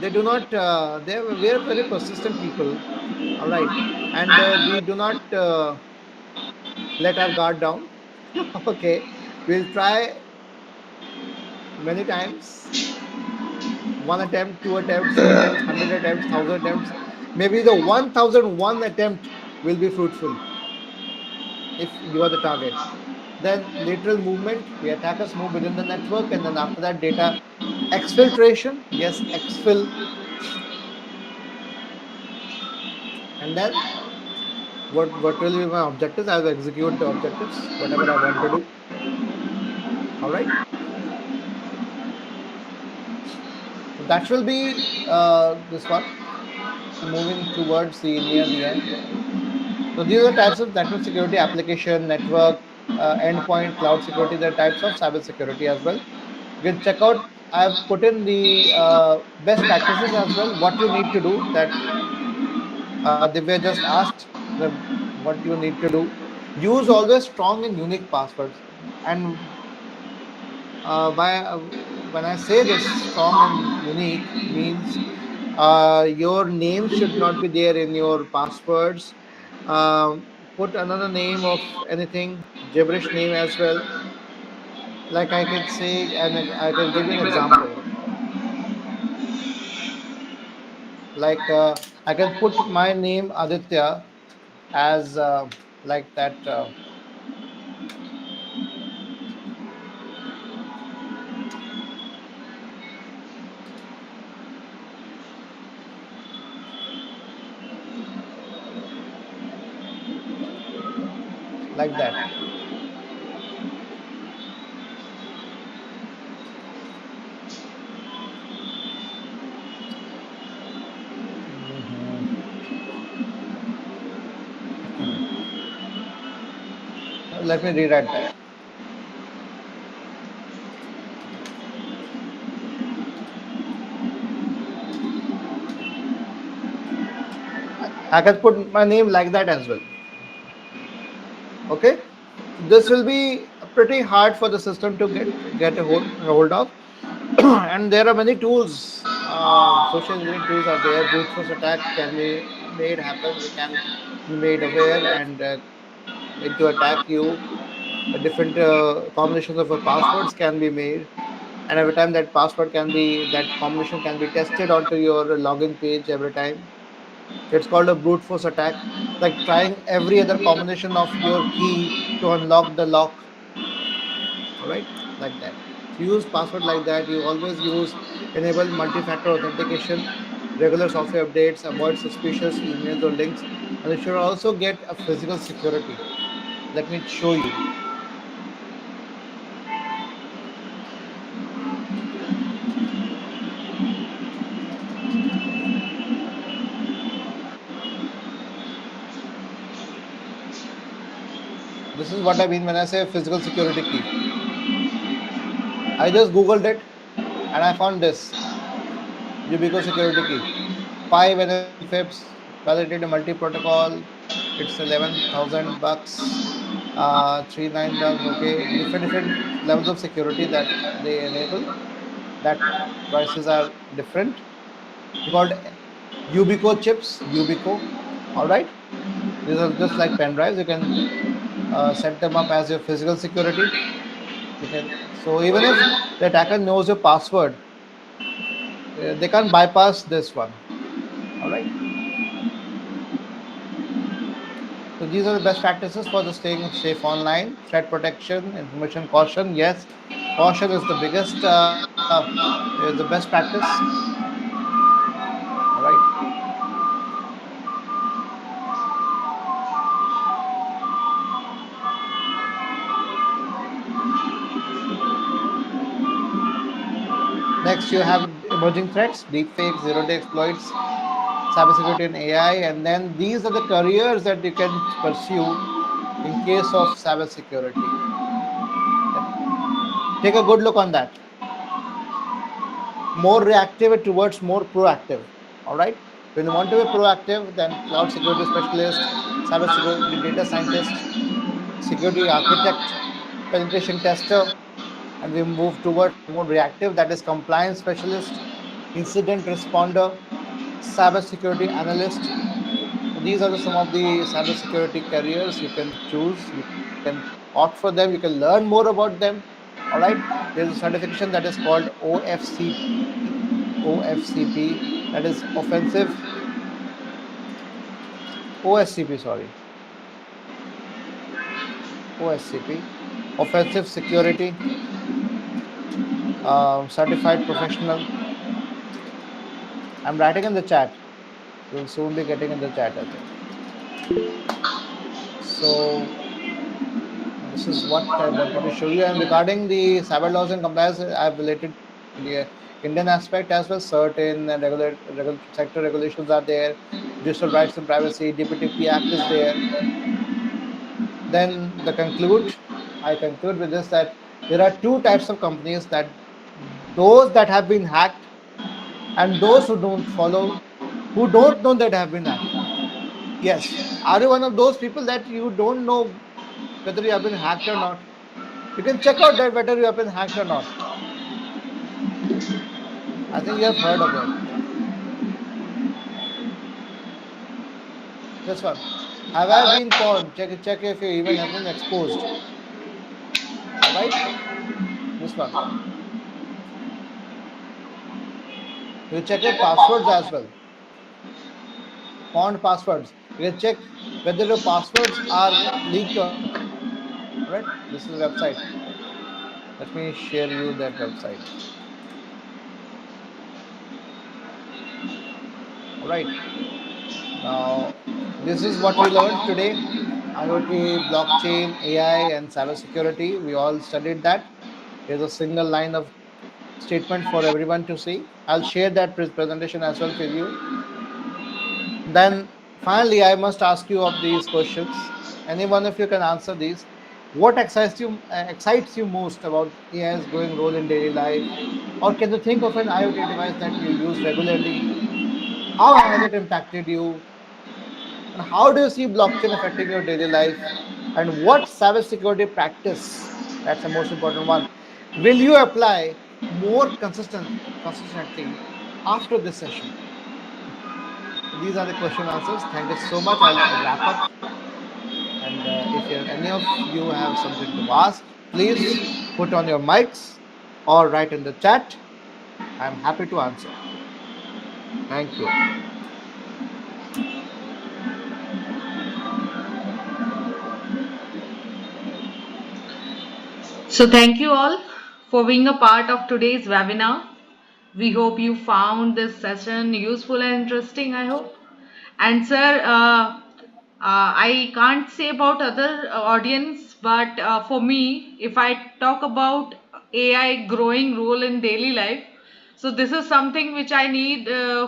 S2: they do not. We are very persistent people. All right, and we do not let our guard down. Okay, we'll try many times. One attempt, two attempts, three attempts, 100 attempts, 1,000 attempts. Maybe the 1,001 attempt will be fruitful if you are the target. Then lateral movement, the attackers move within the network, and then after that, data exfiltration. Yes, exfil, and then what will be my objectives? I will execute the objectives, whatever I want to do. All right. So that will be this one. Moving towards the near the end. So these are types of network security: application, network, endpoint, cloud security. There are types of cyber security as well. You can check out. I've put in the best practices as well. What you need to do. That they were just asked what you need to do. Use always strong and unique passwords. And when I say this, strong and unique means your name should not be there in your passwords. Put another name of anything, gibberish name as well. Like I can say, and I can give you an example. Like I can put my name Aditya as like that, like that. Mhm. Let me rewrite that. I can put my name like that as well. Okay, this will be pretty hard for the system to get a hold of. And there are many tools, social engineering tools are there. Brute force attack can be made happen. They can be made aware and made to attack you. Different combinations of passwords can be made, and every time that combination can be tested onto your login page every time. It's called a brute force attack, like trying every other combination of your key to unlock the lock. All right, like that. So use password like that. You always use enable multi-factor authentication, regular software updates, avoid suspicious emails or links, and you should also get a physical security. Let me show you. This is what I mean when I say physical security key. I just googled it and I found this Ubico security key. 5 NFC FIPS, validated multi-protocol. It's 11,000 bucks. 3 9 okay. Different levels of security that they enable. That prices are different. They're called Ubico chips. Ubico. All right. These are just like pen drives. You can set them up as your physical security. You can, so even if the attacker knows your password, they can't bypass this one. All right. So these are the best practices for the staying safe online. Threat protection, information caution. Yes, caution is the biggest, is the best practice. All right. Next, you have emerging threats, deepfakes, zero-day exploits, cybersecurity and AI, and then these are the careers that you can pursue in case of cybersecurity. Take a good look on that. More reactive towards more proactive. All right. When you want to be proactive, then cloud security specialist, cyber security data scientist, security architect, penetration tester, and we move towards more reactive, that is compliance specialist, incident responder, cyber security analyst. So these are some of the cybersecurity careers you can choose. You can opt for them. You can learn more about them. All right. There is a certification that is called OFCP. OFCP. That is offensive. OSCP. Sorry. OSCP. Offensive security. Certified professional. I'm writing in the chat. You'll soon be getting in the chat as well. So this is what I wanted to show you. And regarding the cyber laws and compliance, I've related to Indian aspect as well. Certain regular sector regulations are there. Digital rights and privacy, DPTP Act is there. Then I conclude with this, that there are two types of companies, that those that have been hacked and those who don't know that have been hacked. Yes. Are you one of those people that you don't know whether you have been hacked or not? You can check out that whether you have been hacked or not. I think you have heard about it. This one. Have I been pawned? Check if your email has been exposed. All right. This one. You check your passwords as well. font passwords. You can check whether your passwords are leaked or not. All right, this is a website. Let me share you that website. All right, now this is what we learned today: IoT, blockchain, AI, and cybersecurity. We all studied that. Here's a single line of statement for everyone to see. I'll share that presentation as well for you. Then finally, I must ask you of these questions. Any one of you can answer these. What excites you most about AI's growing role in daily life? Or can you think of an IoT device that you use regularly? How has it impacted you? And how do you see blockchain affecting your daily life? And what cybersecurity practice, that's the most important one, will you apply more consistently after this session? So these are the question answers. Thank you so much. I'll wrap up. And if any of you have something to ask, please put on your mics or write in the chat. I'm happy to answer. Thank you.
S1: So, thank you all for being a part of today's webinar. We hope you found this session useful and interesting, I hope. And, sir, I can't say about other audience, but for me, if I talk about AI growing role in daily life, so this is something which I need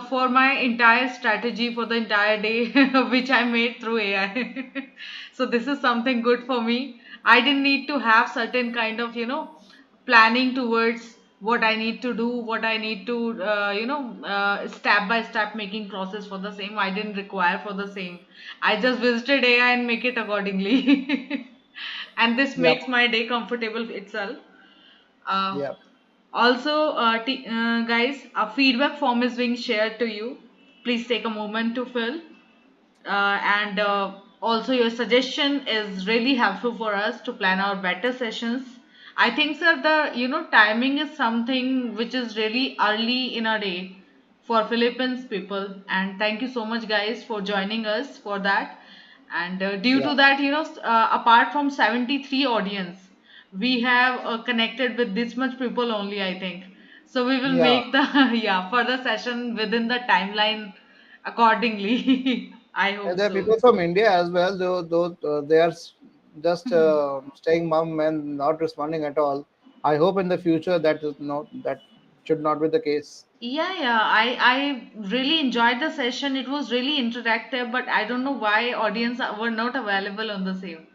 S1: for my entire strategy for the entire day, which I made through AI. So this is something good for me. I didn't need to have certain kind of planning towards what I need to do, what I need to step by step making process for the same. I didn't require for the same. I just visited AI and make it accordingly, and this
S2: Yep.
S1: makes my day comfortable itself. Uh,
S2: Yep.
S1: Also, guys, a feedback form is being shared to you. Please take a moment to fill. And also, your suggestion is really helpful for us to plan our better sessions. I think, sir, the timing is something which is really early in our day for Philippines people. And thank you so much, guys, for joining us for that. And due
S2: Yeah.
S1: to that, apart from 73 audience, we have connected with this much people only, I think. So we will
S2: Yeah.
S1: make the yeah further session within the timeline accordingly. I
S2: And
S1: hope
S2: there are
S1: so.
S2: people from India as well, though they are just staying mum and not responding at all. I hope in the future that should not be the case.
S1: Yeah, I really enjoyed the session. It was really interactive, but I don't know why audience were not available on the same.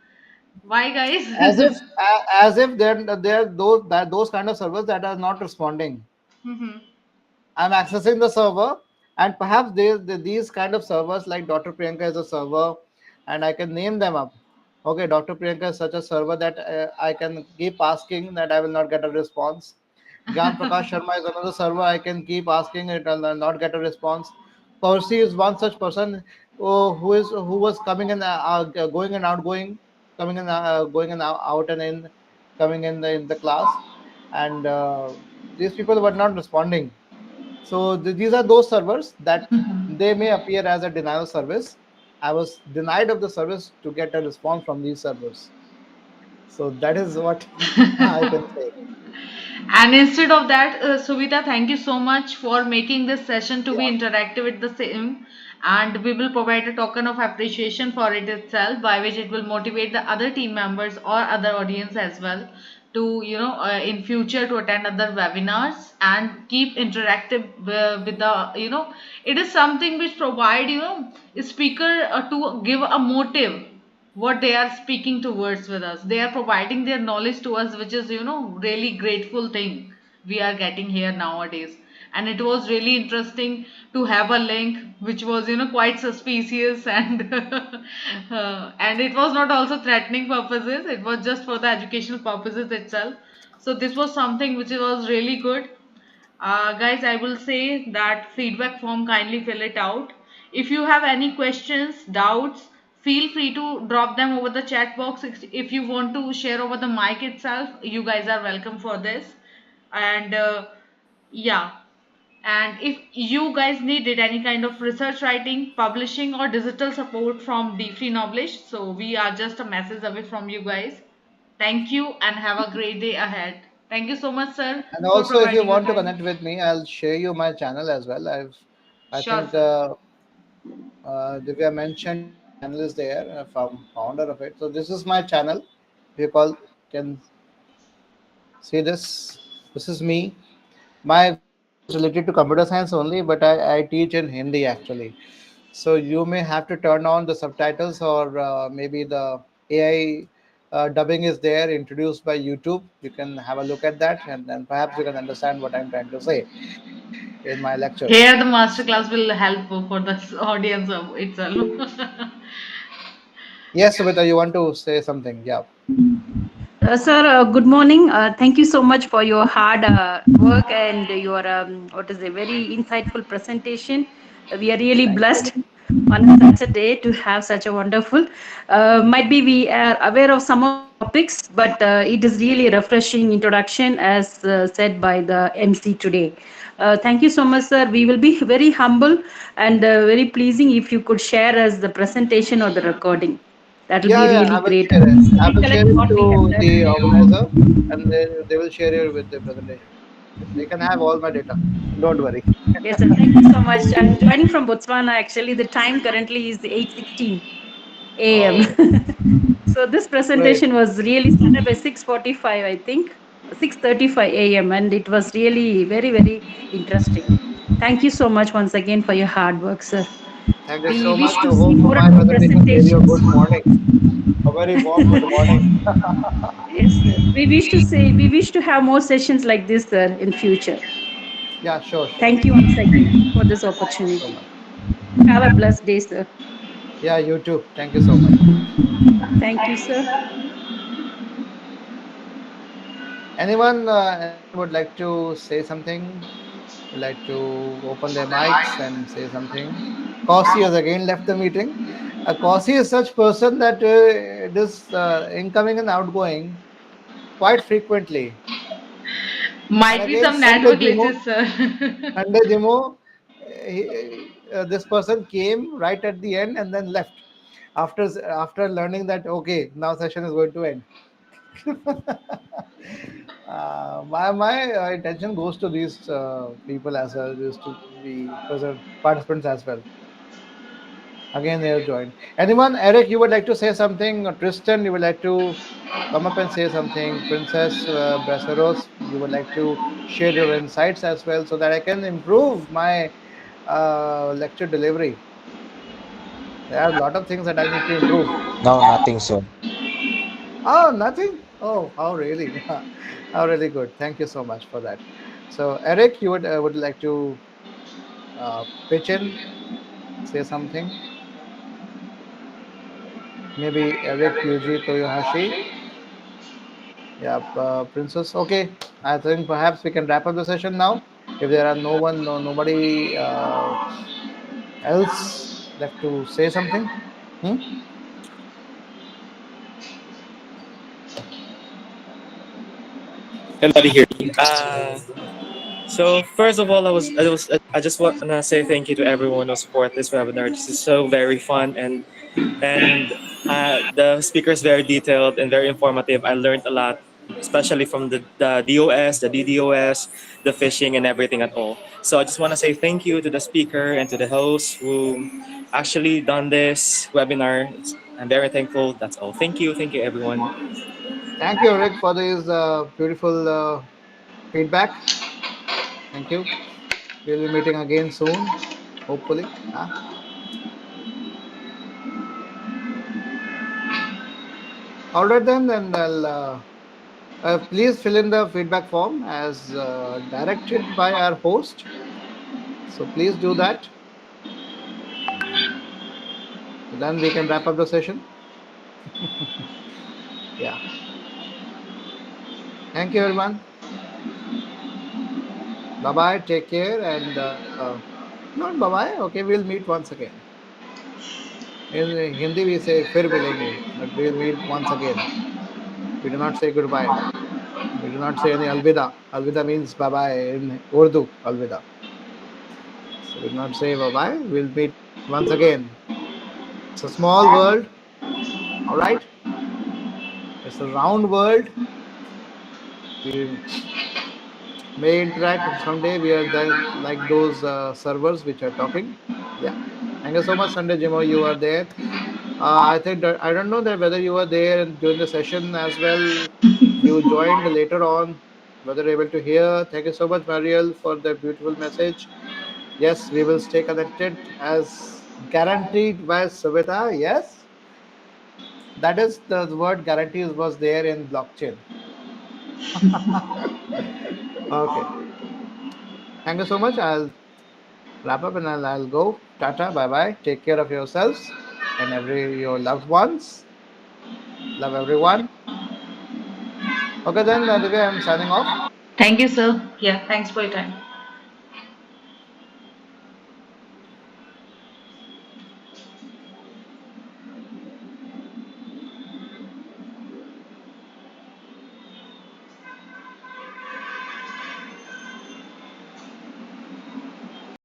S1: Why,
S2: As if
S1: guys?
S2: they're those kind of servers that are not responding.
S1: Mhm.
S2: I'm accessing the server, and perhaps these kind of servers like Dr. Priyanka is a server, and I can name them up. Okay, Dr. Priyanka is such a server that I can keep asking that I will not get a response. Gyan Prakash Sharma is another server I can keep asking it and not get a response. Percy is one such person who was coming and going and outgoing, coming and going and out and in, coming in the class, and these people were not responding. So these are those servers that they may appear as a denial service. I was denied of the service to get a response from these servers. So that is what I can say.
S1: And instead of that, Suvita, thank you so much for making this session to be
S2: Yeah.
S1: interactive with the same. And we will provide a token of appreciation for it itself, by which it will motivate the other team members or other audience as well to, in future to attend other webinars and keep interactive with the, it is something which provide, speaker to give a motive what they are speaking towards with us. They are providing their knowledge to us, which is really grateful thing we are getting here nowadays. And it was really interesting to have a link which was quite suspicious, and and it was not also threatening purposes, it was just for the educational purposes itself. So this was something which was really good. Guys, I will say that feedback form, kindly fill it out. If you have any questions, doubts, feel free to drop them over the chat box. If you want to share over the mic itself, you guys are welcome for this. And yeah, And if you guys needed any kind of research writing, publishing, or digital support from Dfreenovelish, so we are just a message away from you guys. Thank you and have a great day ahead. Thank you so much, sir,
S2: And
S1: for
S2: also, if you
S1: providing your
S2: want to
S1: time.
S2: connect with me, I'll share you my channel as well. I
S1: Sure,
S2: think
S1: sir.
S2: Divya mentioned my channel is there. I'm founder of it. So this is my channel. You call can see this. This is me. My field is related to computer science only, but I teach in Hindi actually. So you may have to turn on the subtitles, or maybe the AI dubbing is there, introduced by YouTube. You can have a look at that, and then perhaps you can understand what I'm trying to say in my lectures.
S1: Here, the masterclass will help for the audience of itself.
S2: Yes, Subhita, you want to say something? Yeah.
S3: Sir, good morning. Thank you so much for your hard work and your what is a very insightful presentation. We are really
S2: Thank you.
S3: blessed on such a day to have such a wonderful. Might be we are aware of some of the topics, but it is really a refreshing introduction, as said by the MC today. Thank you so much, sir. We will be very humble and very pleasing if you could share us the presentation or the recording. That will be
S2: Yeah, yeah,
S3: really
S2: I will
S3: great.
S2: share it.
S3: So
S2: I will share
S3: recollect
S2: it
S3: what we have
S2: to
S3: said.
S2: the organizer, and they will share it with the presentation. They can have all my data. Don't worry.
S3: Yes, sir. Thank you so much. I'm joining from Botswana. Actually, the time currently is 8:16 a.m.
S2: Oh,
S3: So this
S2: great.
S3: presentation was really started by 6:45, I think, 6:35 a.m. and it was really very, very interesting. Thank you so much once again for your hard work, sir.
S2: Thank you
S3: We
S2: so
S3: wish
S2: much. I
S3: to see
S2: hope
S3: more
S2: my
S3: and more
S2: presentation gave you a
S3: presentations.
S2: good morning, a very warm good morning.
S3: Yes, sir. We wish to have more sessions like this, sir, in future.
S2: Yeah, sure, sure.
S3: Thank you once again for this
S2: Thank you so
S3: opportunity.
S2: much.
S3: Have a blessed day, sir.
S2: Yeah, you too. Thank you so much.
S3: Thank you, sir.
S2: Anyone would like to say something? Would like to open their mics and say something? Kossi has again left the meeting. Kossi is such person that this incoming and outgoing quite frequently. And
S1: Might be
S2: again,
S1: some network glitches, sir.
S2: Sunday Demo, this person came right at the end and then left after learning that okay, now session is going to end. My attention goes to these people as well, is to the participants as well. Again, they have joined. Anyone, Eric, you would like to say something? Or Tristan, you would like to come up and say something? Princess Braceros, you would like to share your insights as well so that I can improve my lecture delivery. There are a lot of things that I need to improve.
S4: No, nothing, sir.
S2: Oh, nothing. Oh, how really? How really good. Thank you so much for that. So, Eric, you would like to pitch in, say something? Maybe Eric Yuji Toyohashi. Yeah, Princess. Okay, I think perhaps we can wrap up the session now. If there are nobody else left to say something. Hmm?
S5: Everybody hear me? So first of all, I just want to say thank you to everyone who support this webinar. This is so very fun and the speaker is very detailed and very informative. I learned a lot, especially from the DOS, the DDoS, the phishing, and everything at all. So I just want to say thank you to the speaker and to the host who actually done this webinar. I'm very thankful. That's all. Thank you, everyone.
S2: Thank you, Eric, for this beautiful feedback. Thank you. We'll be meeting again soon, hopefully. All right, then I'll. Please fill in the feedback form as directed by our host. So please do that. So then we can wrap up the session. Yeah. Thank you, everyone. Bye bye. Take care. And not bye bye. Okay, we'll meet once again. In Hindi, we say फिर मिलेंगे, but we'll meet once again. We do not say goodbye. We do not say any alvida. Alvida means bye bye in Urdu. Alvida. So we'll not say bye bye. We'll meet once again. It's a small world, all right? It's a round world. We may interact someday. We are like those servers which are talking. Yeah. Thank you so much, Sunday Jimo. You are there. I think that, I don't know that whether you were there during the session as well. You joined later on. Whether able to hear. Thank you so much, Mariel, for the beautiful message. Yes, we will stay connected as guaranteed by Savita. Yes, that is the word guarantees was there in blockchain. Okay. Thank you so much. I'll wrap up and I'll go. Tata. Bye bye. Take care of yourselves and every your loved ones. Love everyone. Okay then, Divya, I'm signing off.
S1: Thank you, sir. Yeah, thanks for your time.